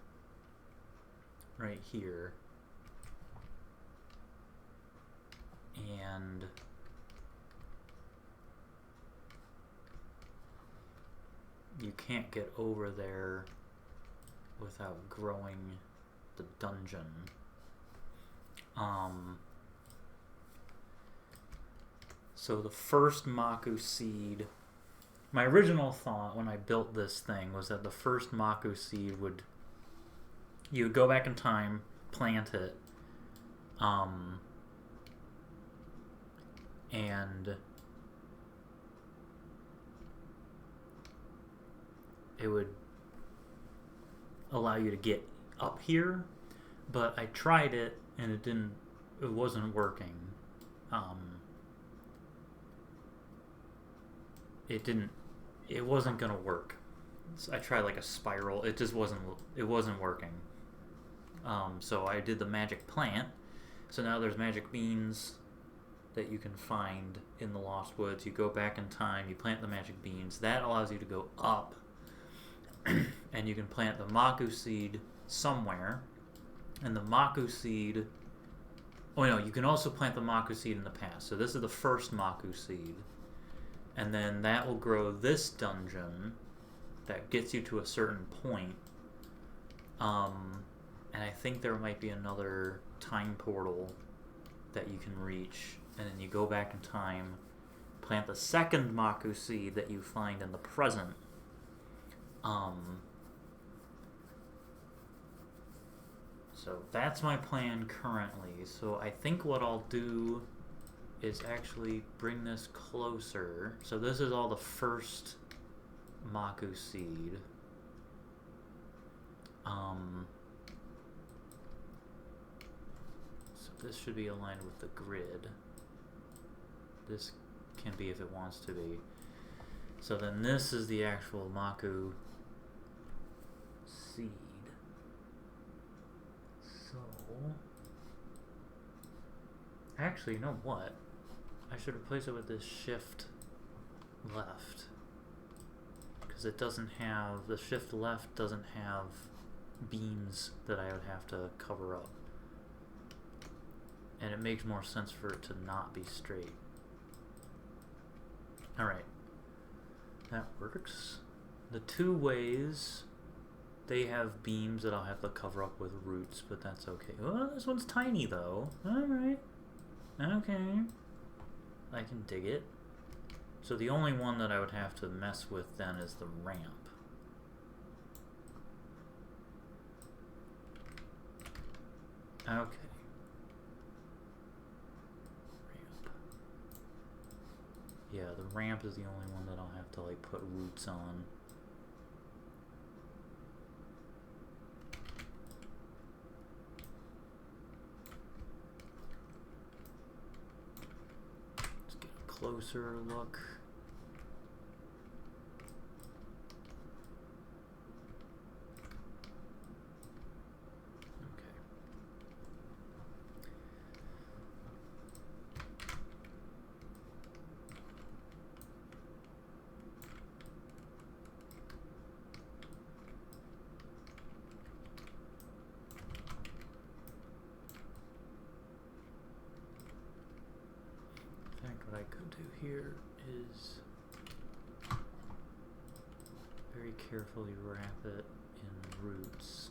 right here, and you can't get over there without growing the dungeon. So the first Maku seed, my original thought when I built this thing was that the first Maku seed you would go back in time, plant it, and it would allow you to get up here, but I tried it and it wasn't working. It wasn't gonna work. So I tried like a spiral, it wasn't working. So I did the magic plant. So now there's magic beans that you can find in the Lost Woods. You go back in time, you plant the magic beans. That allows you to go up, and you can plant the Maku seed somewhere. And the Maku seed... Oh no, you can also plant the Maku seed in the past. So this is the first Maku seed. And then that will grow this dungeon that gets you to a certain point. And I think there might be another time portal that you can reach. And then you go back in time, plant the second Maku seed that you find in the present. So that's my plan currently. So I think what I'll do is actually bring this closer. So this is all the first Maku seed. So this should be aligned with the grid. This can be if it wants to be. So then this is the actual Maku seed. So actually, you know what? I should replace it with this shift left, because it doesn't have, the shift left doesn't have beams that I would have to cover up, and it makes more sense for it to not be straight. Alright, that works. The two ways, they have beams that I'll have to cover up with roots, but that's okay. Oh, this one's tiny though. Alright. Okay. I can dig it. So the only one that I would have to mess with then is the ramp. Okay. Ramp. Yeah, the ramp is the only one that I'll have to like put roots on. Closer look. Okay. I think what I could do here is very carefully wrap it in roots.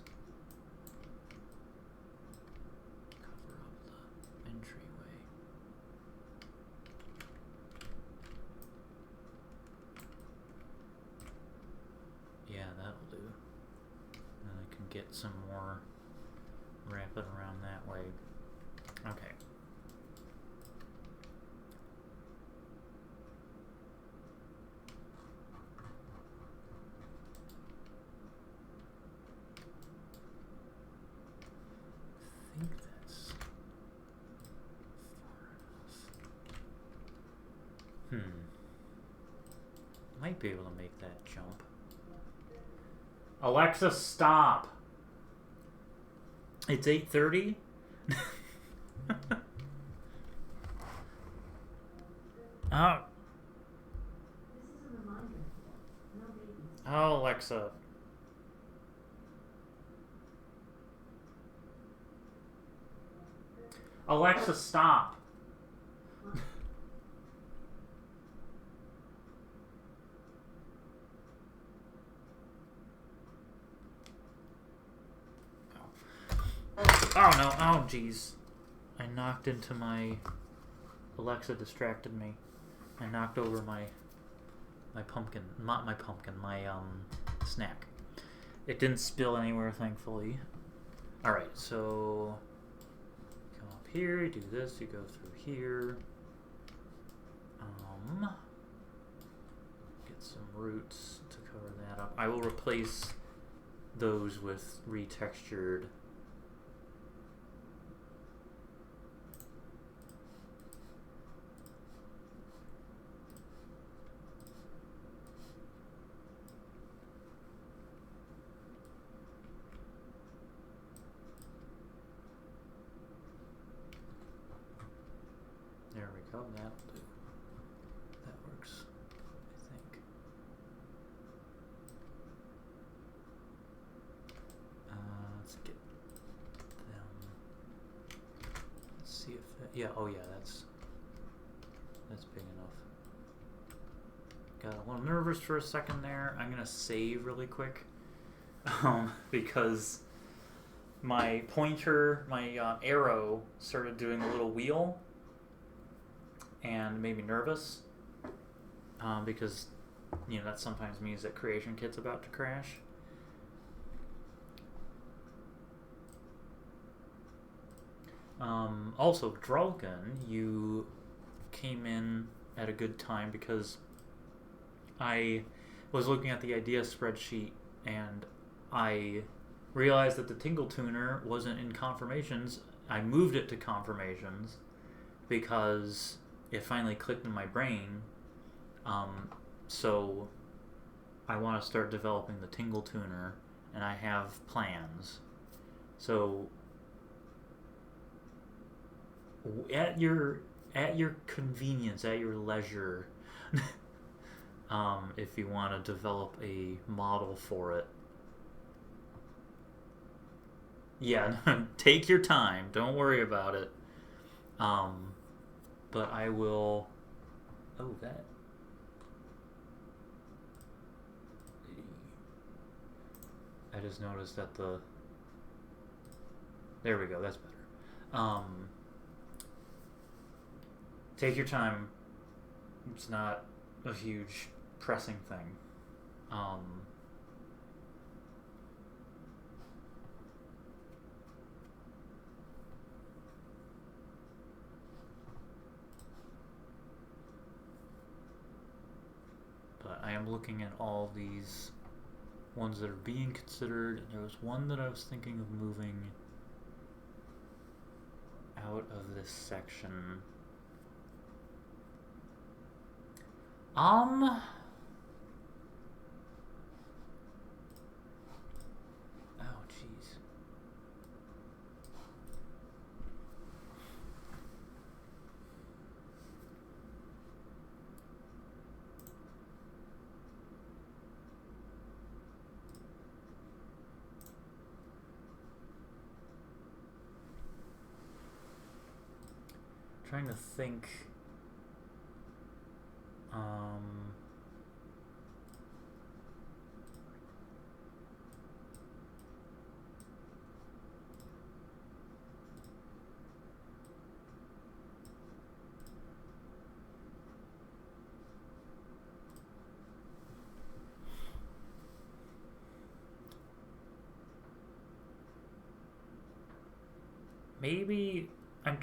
Cover up the entryway. Yeah, that'll do. And I can get some more, wrap it around that way. Okay. be able to make that jump. Alexa, stop! It's 8:30? Oh. Oh, Alexa. Alexa, stop. Oh no, oh jeez. I knocked into my... Alexa distracted me. I knocked over my pumpkin. Not my pumpkin, my snack. It didn't spill anywhere, thankfully. Alright, so... Come up here, do this, you go through here. Get some roots to cover that up. I will replace those with retextured. There we go, that'll do. That works, I think. Let's get them. Let's see if that, yeah, oh yeah, that's big enough. Got a little nervous for a second there. I'm gonna save really quick, because my pointer, my arrow started doing a little wheel and made me nervous, because, you know, that sometimes means that Creation Kit's about to crash. Also, Drulgan, you came in at a good time because I was looking at the idea spreadsheet and I realized that the Tingle Tuner wasn't in confirmations. I moved it to confirmations because it finally clicked in my brain. So I want to start developing the Tingle Tuner, and I have plans. So at your convenience, at your leisure, if you want to develop a model for it. Yeah, take your time. Don't worry about it. But I will... Oh, that... I just noticed that the... There we go, that's better. Take your time. It's not a huge pressing thing. But I am looking at all these ones that are being considered. There was one that I was thinking of moving out of this section. Oh, jeez. Trying to think. Maybe I'm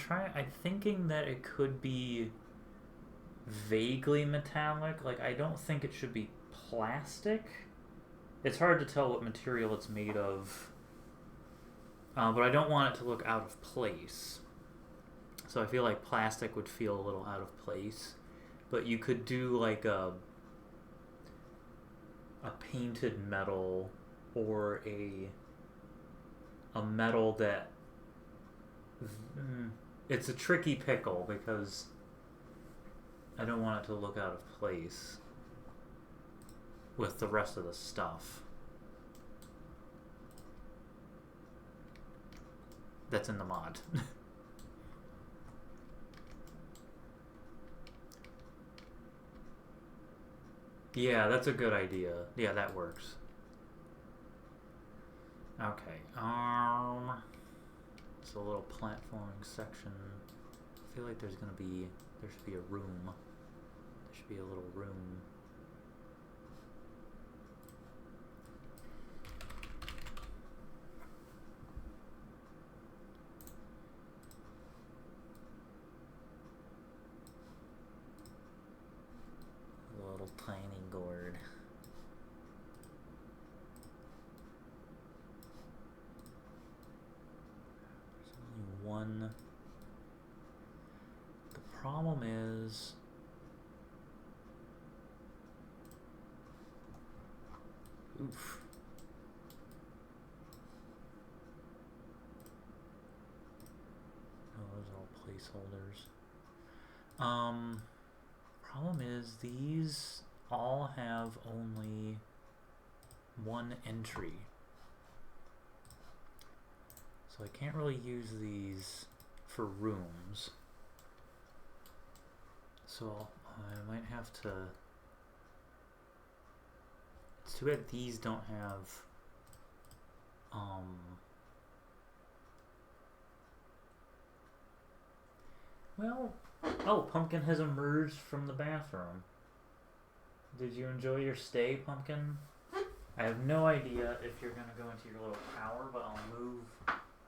thinking that it could be vaguely metallic. Like, I don't think it should be plastic. It's hard to tell what material it's made of, but I don't want it to look out of place. So I feel like plastic would feel a little out of place. But you could do like a a painted metal or a metal that it's a tricky pickle because I don't want it to look out of place with the rest of the stuff that's in the mod. Yeah, that's a good idea. Yeah, that works. Okay. It's a little platforming section. I feel like there should be a room. There should be a little room. A little tiny gourd. One. The problem is oof. Oh, those are all placeholders. Problem is these all have only one entry. So I can't really use these for rooms. So I might have to... It's too bad these don't have... Well... Oh, Pumpkin has emerged from the bathroom. Did you enjoy your stay, Pumpkin? I have no idea if you're going to go into your little tower, but I'll move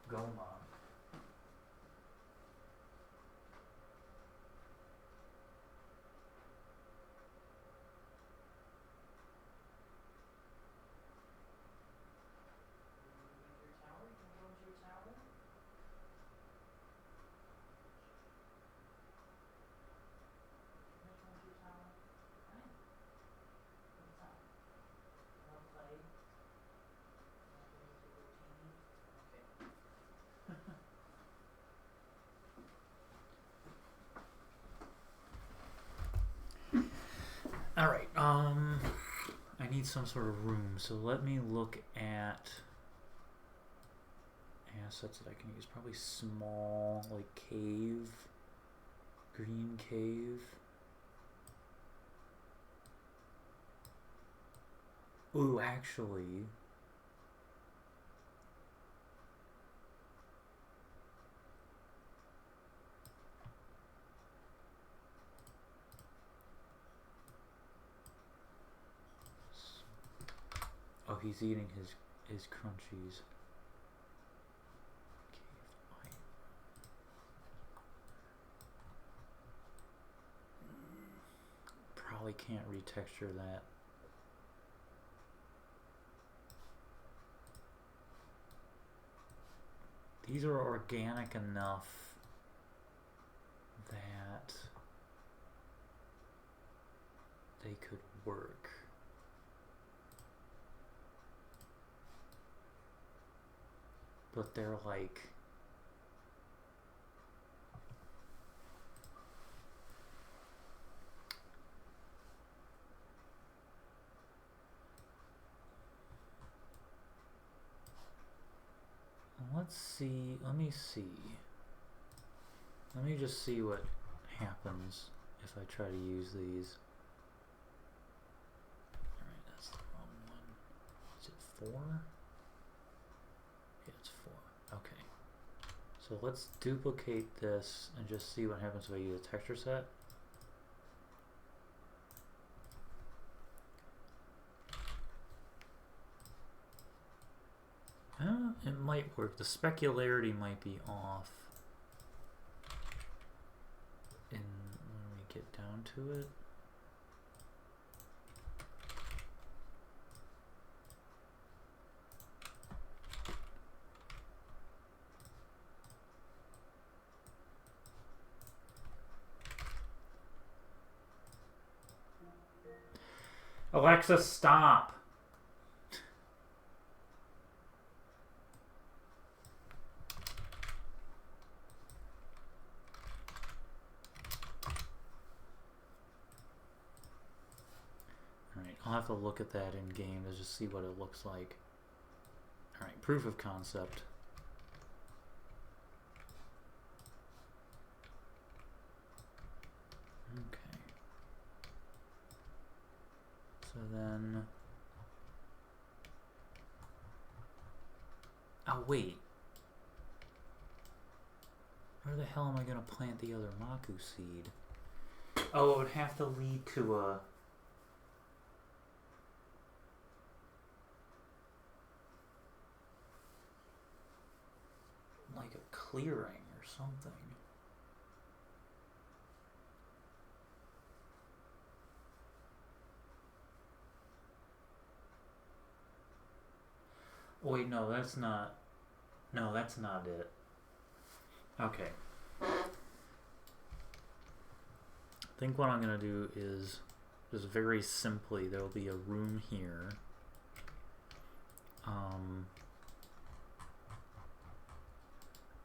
Goma. Alright, I need some sort of room, so let me look at assets that I can use. Probably small, like cave, green cave. Ooh, actually... Oh, he's eating his crunchies. Probably can't retexture that. These are organic enough that they could work. But they're like... Let's see, let me see. Let me just see what happens if I try to use these. Alright, that's the wrong one. Is it 4? Yeah, it's 4. Okay. So let's duplicate this and just see what happens if I use a texture set. It might work. The specularity might be off. And when we get down to it. Alexa, stop! I'll have to look at that in game to just see what it looks like. Alright, proof of concept. Okay. So then... Oh, wait. Where the hell am I going to plant the other Maku seed? Oh, it would have to lead to a... like a clearing or something. Wait, no, that's not... No, that's not it. Okay. I think what I'm going to do is just very simply, there will be a room here.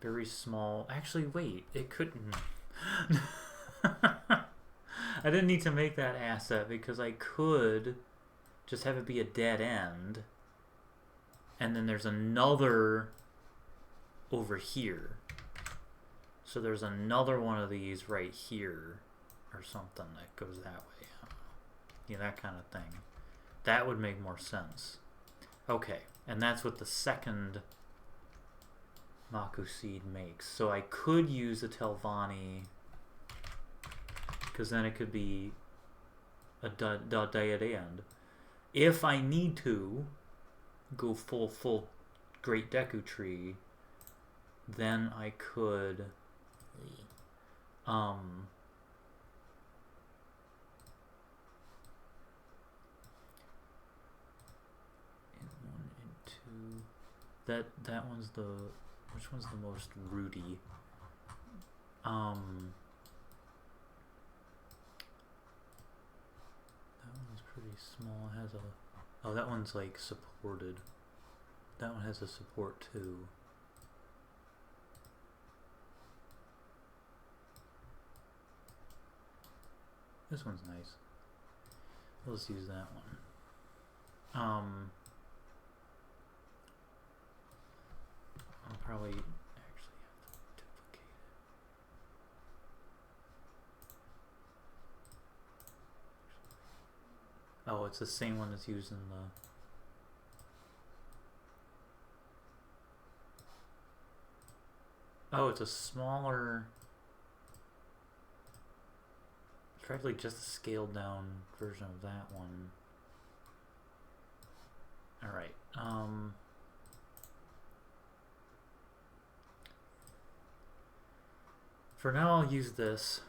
Very small. Actually, wait, it couldn't. I didn't need to make that asset because I could just have it be a dead end. And then there's another over here. So there's another one of these right here or something that goes that way. Yeah, that kind of thing. That would make more sense. Okay, and that's what the second Maku seed makes. So I could use the Telvanni because then it could be a dead end. If I need to go full Great Deku Tree, then I could and 1 and 2. That one's the... Which one's the most rooty? That one's pretty small. It has a... Oh, that one's like supported. That one has a support too. This one's nice. Let's use that one. I'll probably actually have to duplicate it. Oh, it's the same one that's used in the... Oh, it's a smaller... It's practically just a scaled down version of that one. Alright, for now I'll use this.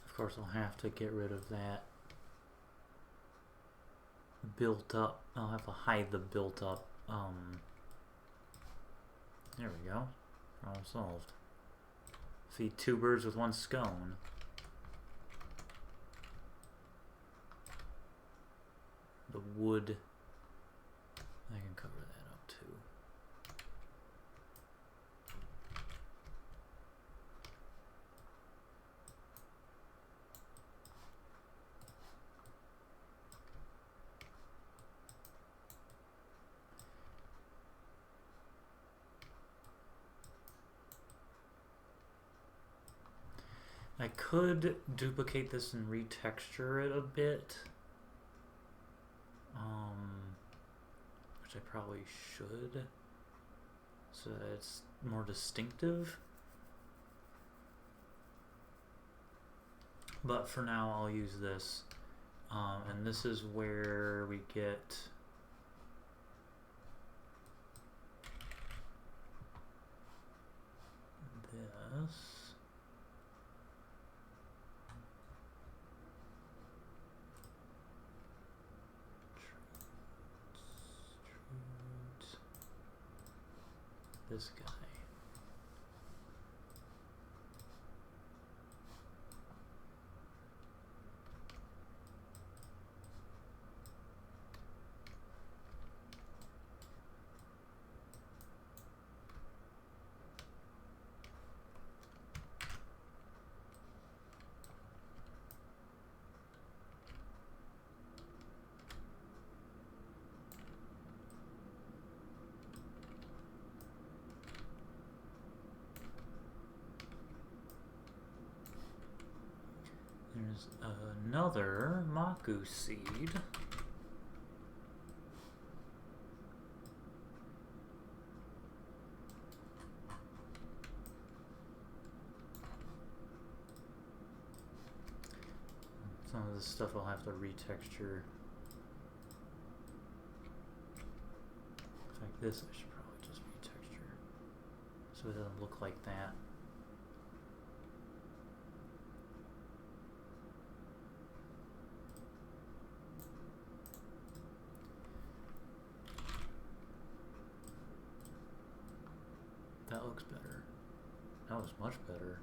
Of course I'll have to get rid of that built up. I'll have to hide the built up. There we go. Problem solved. Feed 2 birds with 1 scone. The wood. I can cover that up too. I could duplicate this and retexture it a bit, which I probably should, so that it's more distinctive. But for now, I'll use this, and this is where we get this. This guy. There's another Maku seed. Some of this stuff I'll have to retexture. Like this, I should probably just retexture so it doesn't look like that. That looks better. That was much better.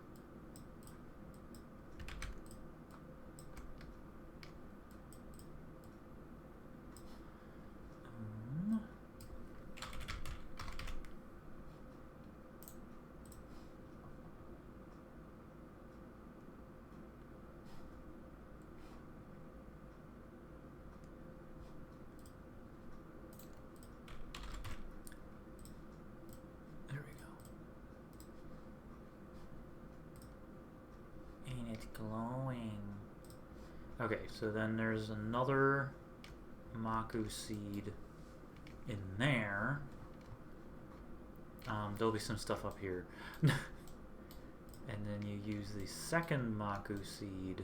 Glowing. Okay, so then there's another Maku seed in there. There'll be some stuff up here. And then you use the second Maku seed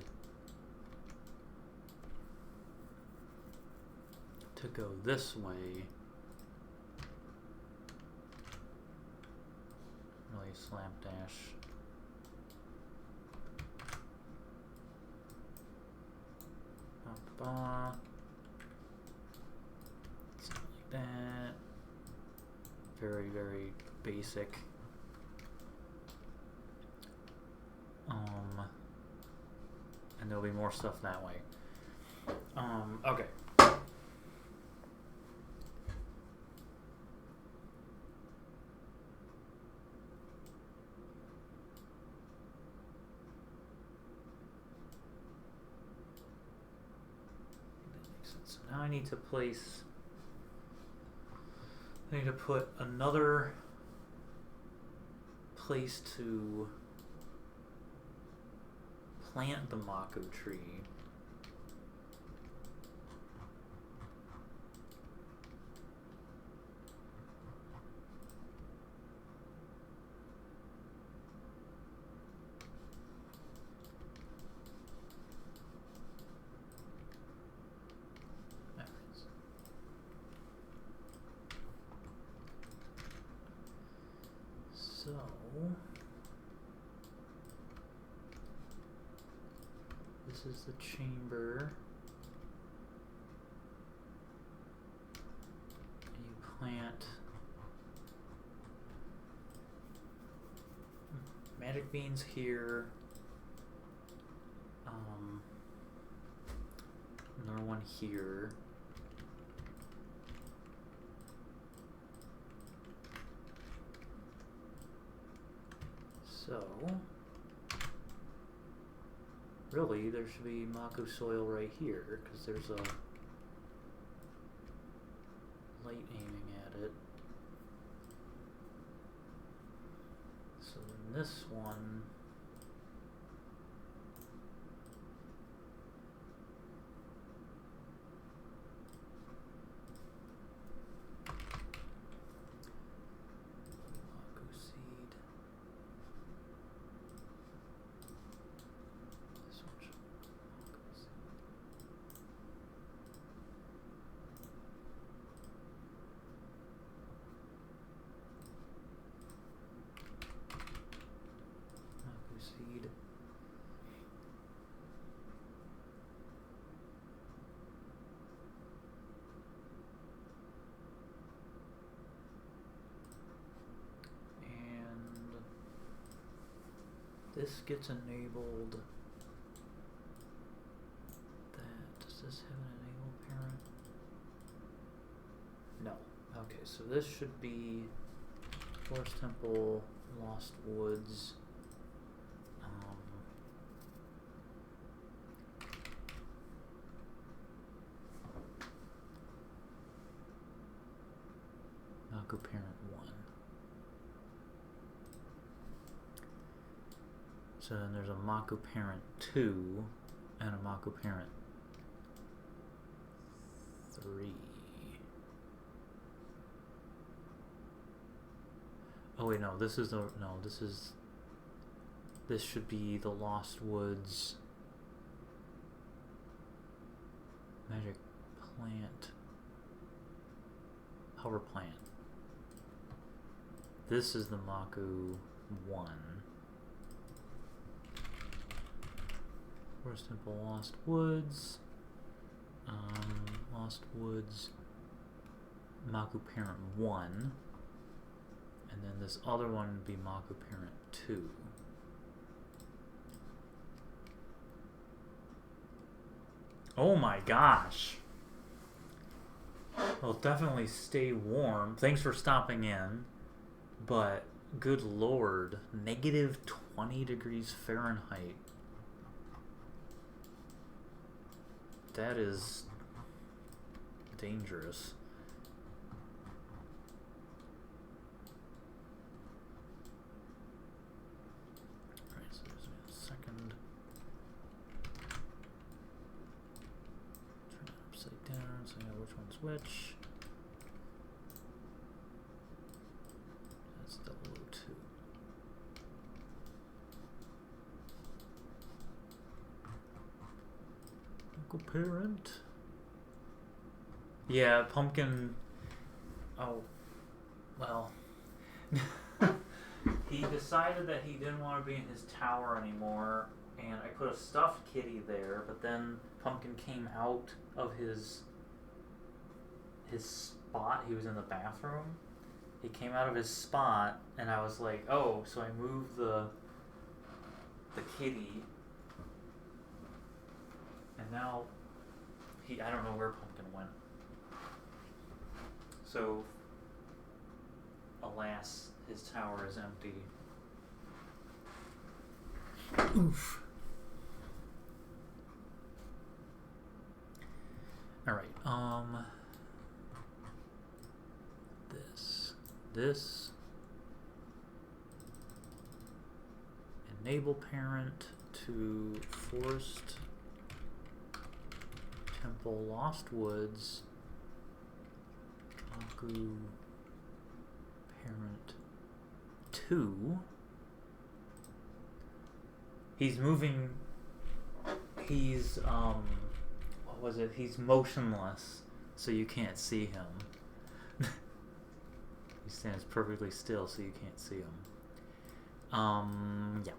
to go this way. Really slam dash. Something like that. Very, very basic. And there'll be more stuff that way. Okay. So now I need to place, I need to put another place to plant the Maku tree. So this is the chamber. You plant magic beans here. Another one here. So, really, there should be Maku soil right here, because there's a light aiming at it. So then this one, seed. And this gets enabled. Does this have an enable parent? No. Okay, so this should be Forest Temple, Lost Woods. Maku Parent 1. So then there's a Maku Parent 2. and a Maku parent. 3. Oh wait, no, this is the, no, this should be the Lost Woods magic plant. Hover plant. This is the Maku 1. Forest Temple, Lost Woods. Lost Woods, Maku Parent 1. And then this other one would be Maku Parent 2. Oh my gosh. Well, definitely stay warm. Thanks for stopping in. But, good lord, negative 20 degrees Fahrenheit. That is dangerous. Alright, so there's a second. Turn it upside down so I know which one's which. That's 002. Uncle Parent. Yeah, Pumpkin. Oh, well. He decided that he didn't want to be in his tower anymore, and I put a stuffed kitty there, but then Pumpkin came out of his spot. He was in the bathroom. He came out of his spot, and I was like, oh, so I moved the kitty, and now I don't know where Pumpkin went. So, alas, his tower is empty. Oof. Alright, this enable parent to Forest Temple Lost Woods Maku Parent 2. He's moving. He's what was it? He's motionless, so you can't see him. He stands perfectly still, so you can't see him. Yeah.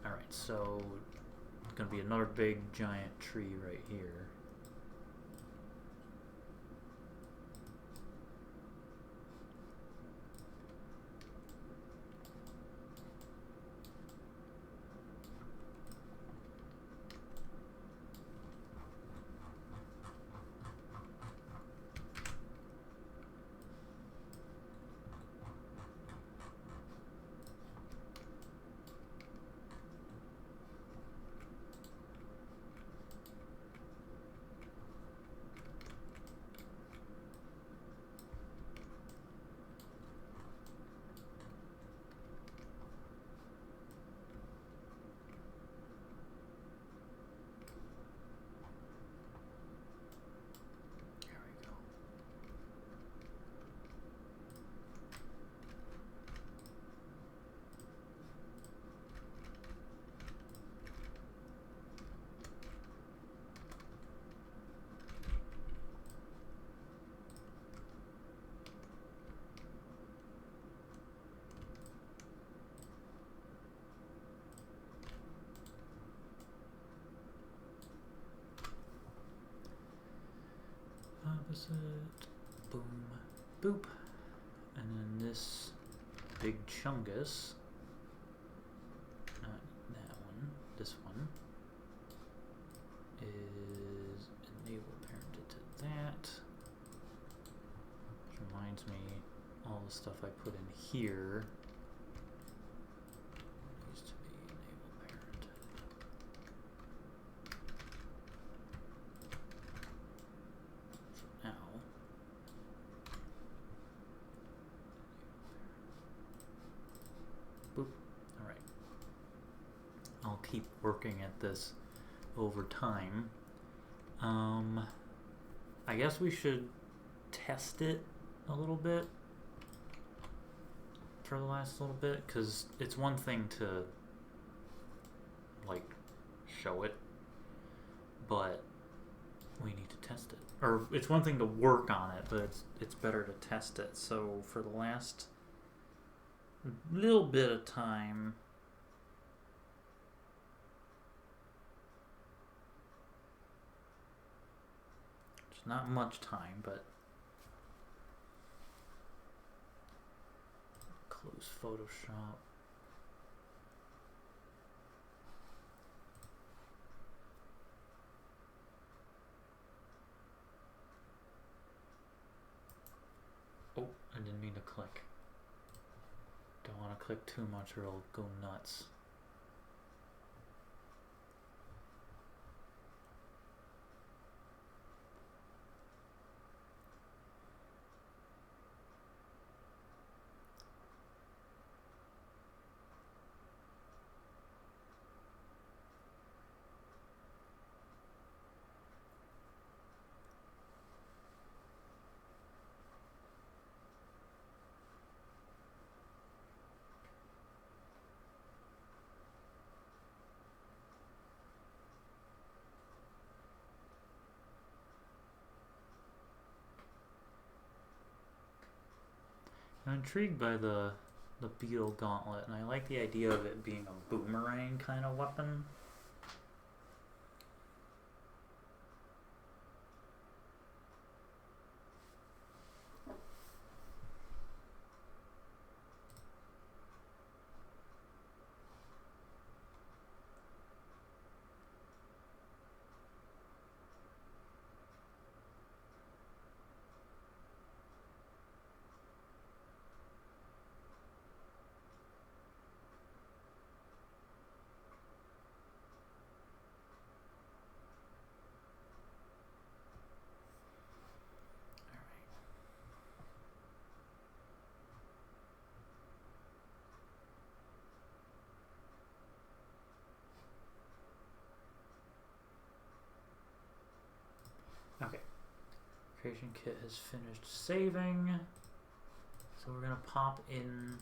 Alright, so it's gonna be another big giant tree right here. Opposite, boom, boop, and then this big chungus, not that one, this one, is enable parented to that, which reminds me all the stuff I put in here needs to be enable parented. Now, boop. All right. I'll keep working at this over time. I guess we should test it a little bit for the last little bit, because it's one thing to like show it, but we need to test it. Or it's one thing to work on it, but it's better to test it. So for the last little bit of time, it's not much time, but close Photoshop. Oh, I didn't mean to click. Don't want to click too much or it'll go nuts. I'm intrigued by the beetle gauntlet, and I like the idea of it being a boomerang kind of weapon. Okay, creation kit has finished saving, so we're gonna pop in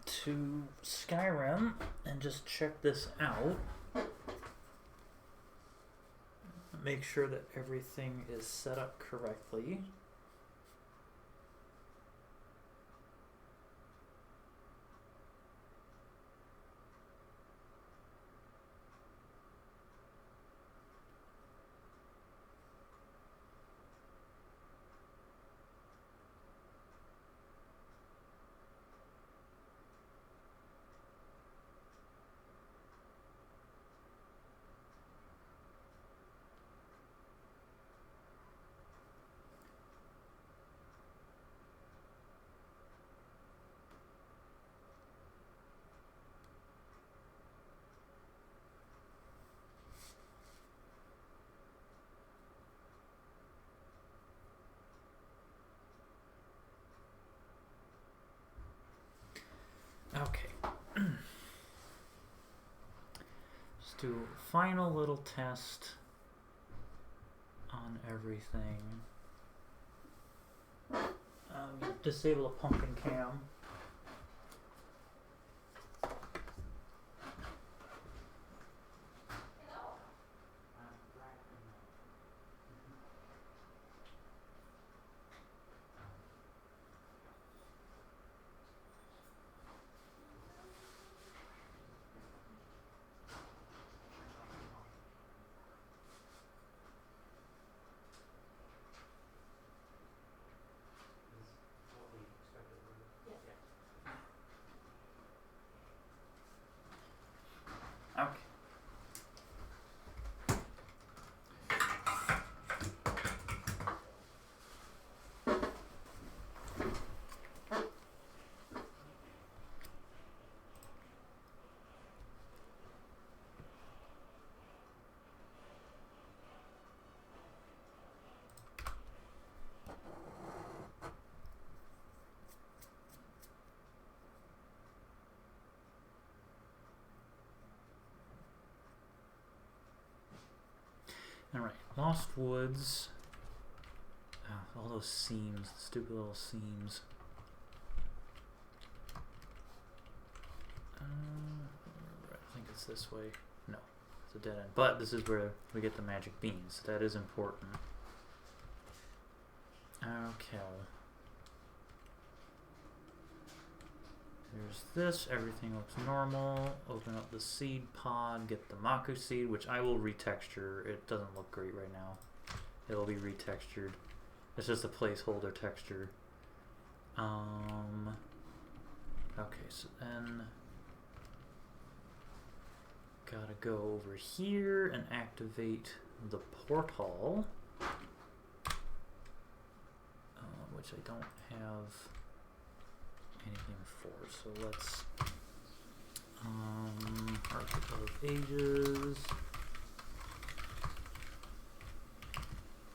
to Skyrim and just check this out. Make sure that everything is set up correctly. Okay. Just do a final little test on everything. Disable a pumpkin cam. Alright, Lost Woods. Oh, all those seams, stupid little seams. I think it's this way. No, it's a dead end. But this is where we get the magic beans. That is important. Okay. There's this. Everything looks normal. Open up the seed pod. Get the Maku seed, which I will retexture. It doesn't look great right now. It'll be retextured. It's just a placeholder texture. Okay, so then gotta go over here and activate the portal, which I don't have anything for. So let's Article of Ages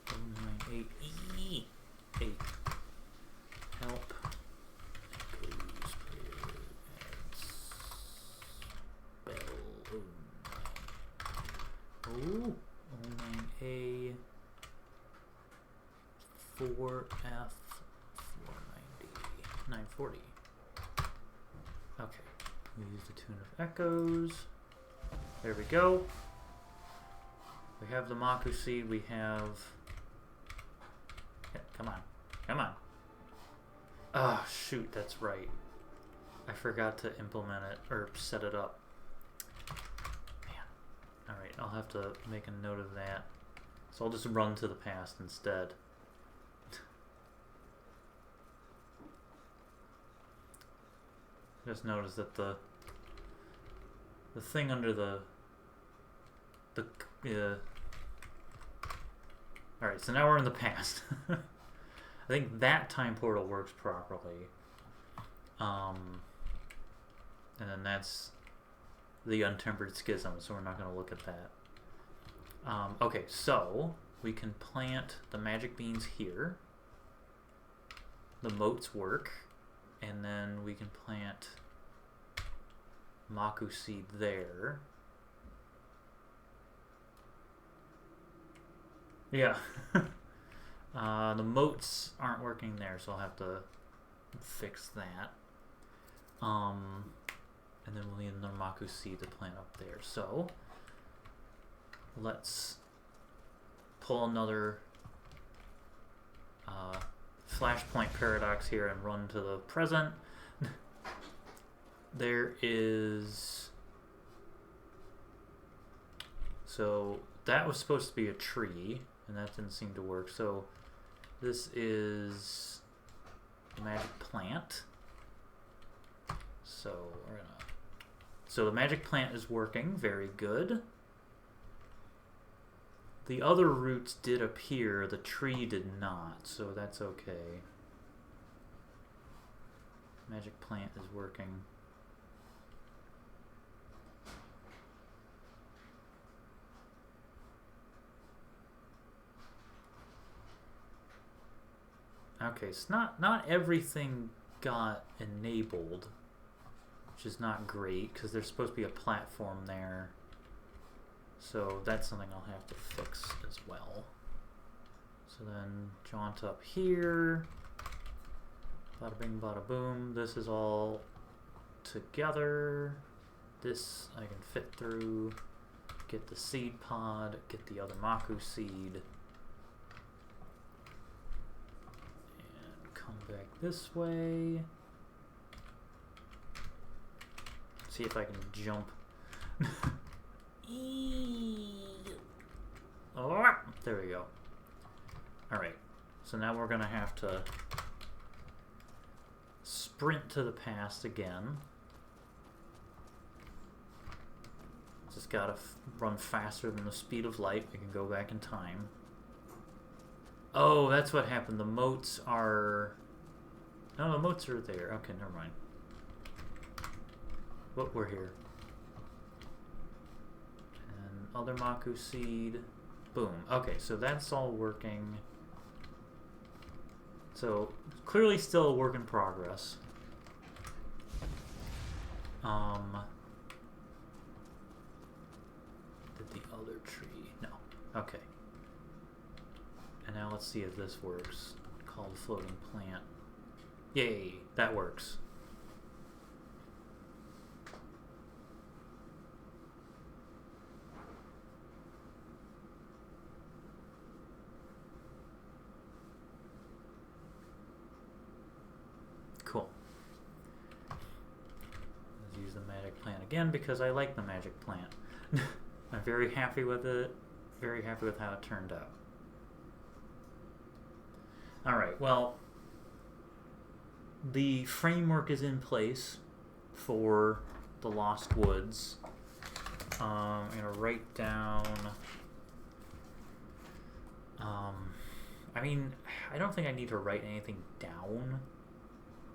098 8 help echoes player adds spell 09A 4F 490 940. Okay, we use the Tune of Echoes. There we go. We have the Maku seed. We have. Yeah, come on, come on. Oh shoot, that's right. I forgot to implement it or set it up. Man. All right, I'll have to make a note of that. So I'll just run to the past instead. Just notice that the thing under the Alright, so now we're in the past. I think that time portal works properly. And then that's the untempered schism, so we're not going to look at that. Okay, so we can plant the magic beans here. The moats work. And then we can plant Maku seed there. Yeah. The moats aren't working there, so I'll have to fix that. And then we'll need another Maku seed to plant up there. So let's pull another flashpoint paradox here and run to the present. There is... So that was supposed to be a tree, and that didn't seem to work. So this is a magic plant. So we're gonna... So the magic plant is working, very good. The other roots did appear, the tree did not, so that's okay. Magic plant is working. Okay, so not everything got enabled, which is not great, because there's supposed to be a platform there. So that's something I'll have to fix as well. So then jaunt up here. Bada bing, bada boom. This is all together. This I can fit through. Get the seed pod. Get the other Maku seed. And come back this way. See if I can jump. Oh, there we go. Alright, so now we're gonna have to sprint to the past again. Just gotta run faster than the speed of light. We can go back in time. Oh, that's what happened. The moats are... No, the moats are there. Okay, never mind. But we're here. Other Maku seed. Boom. Okay, so that's all working. So, clearly still a work in progress. Did the other tree? No. Okay. And now let's see if this works. Called floating plant. Yay, that works. Cool. Let's use the magic plant again because I like the magic plant. I'm very happy with it. Very happy with how it turned out. Alright, well, the framework is in place for the Lost Woods. I'm going to write down... I mean, I don't think I need to write anything down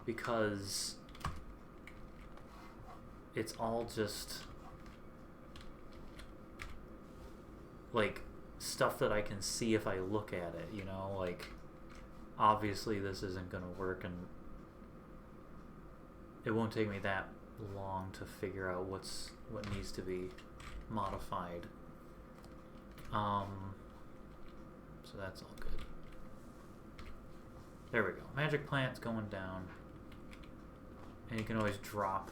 because it's all just like stuff that I can see if I look at it, you know, like obviously this isn't going to work and it won't take me that long to figure out what needs to be modified. So that's all good. There we go. Magic plant's going down. And you can always drop.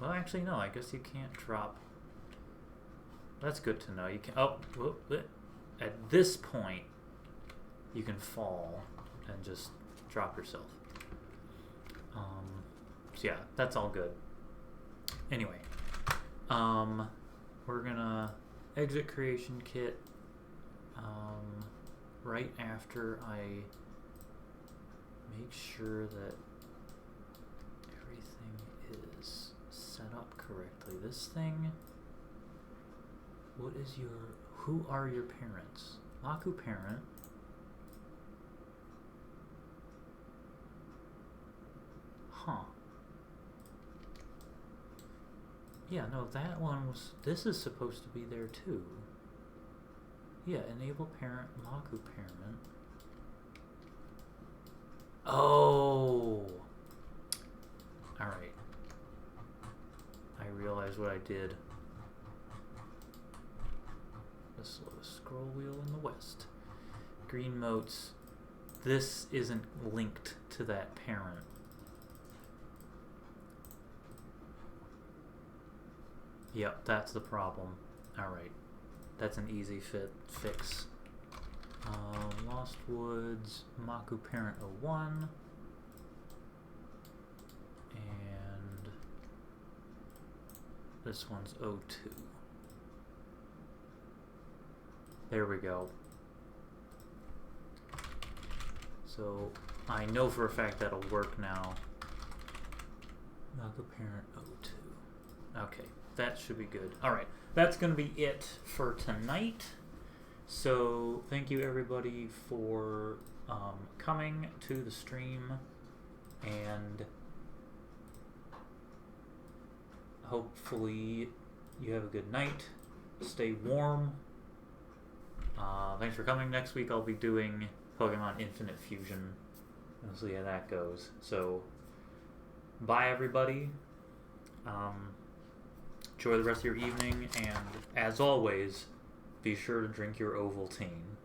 Well, actually, no. I guess you can't drop. That's good to know. You can. Oh, whoop. At this point, you can fall and just drop yourself. So yeah, that's all good. Anyway, we're gonna exit creation kit right after I make sure that everything is set up correctly. This thing, who are your parents? Maku parent. Huh. Yeah, no, that one was, this is supposed to be there too. Yeah, enable parent, Maku parent. Oh! Alright. I realize what I did. The slowest scroll wheel in the west. Green motes. This isn't linked to that parent. Yep, that's the problem. Alright. That's an easy fix. Lost Woods, Maku Parent 01. And this one's 02. There we go. So I know for a fact that'll work now. Maku Parent 02. Okay. That should be good. Alright, that's going to be it for tonight. So, thank you everybody for coming to the stream. And hopefully you have a good night. Stay warm. Thanks for coming. Next week I'll be doing Pokemon Infinite Fusion. We'll see how that goes. So, bye everybody. Enjoy the rest of your evening, and as always, be sure to drink your Ovaltine.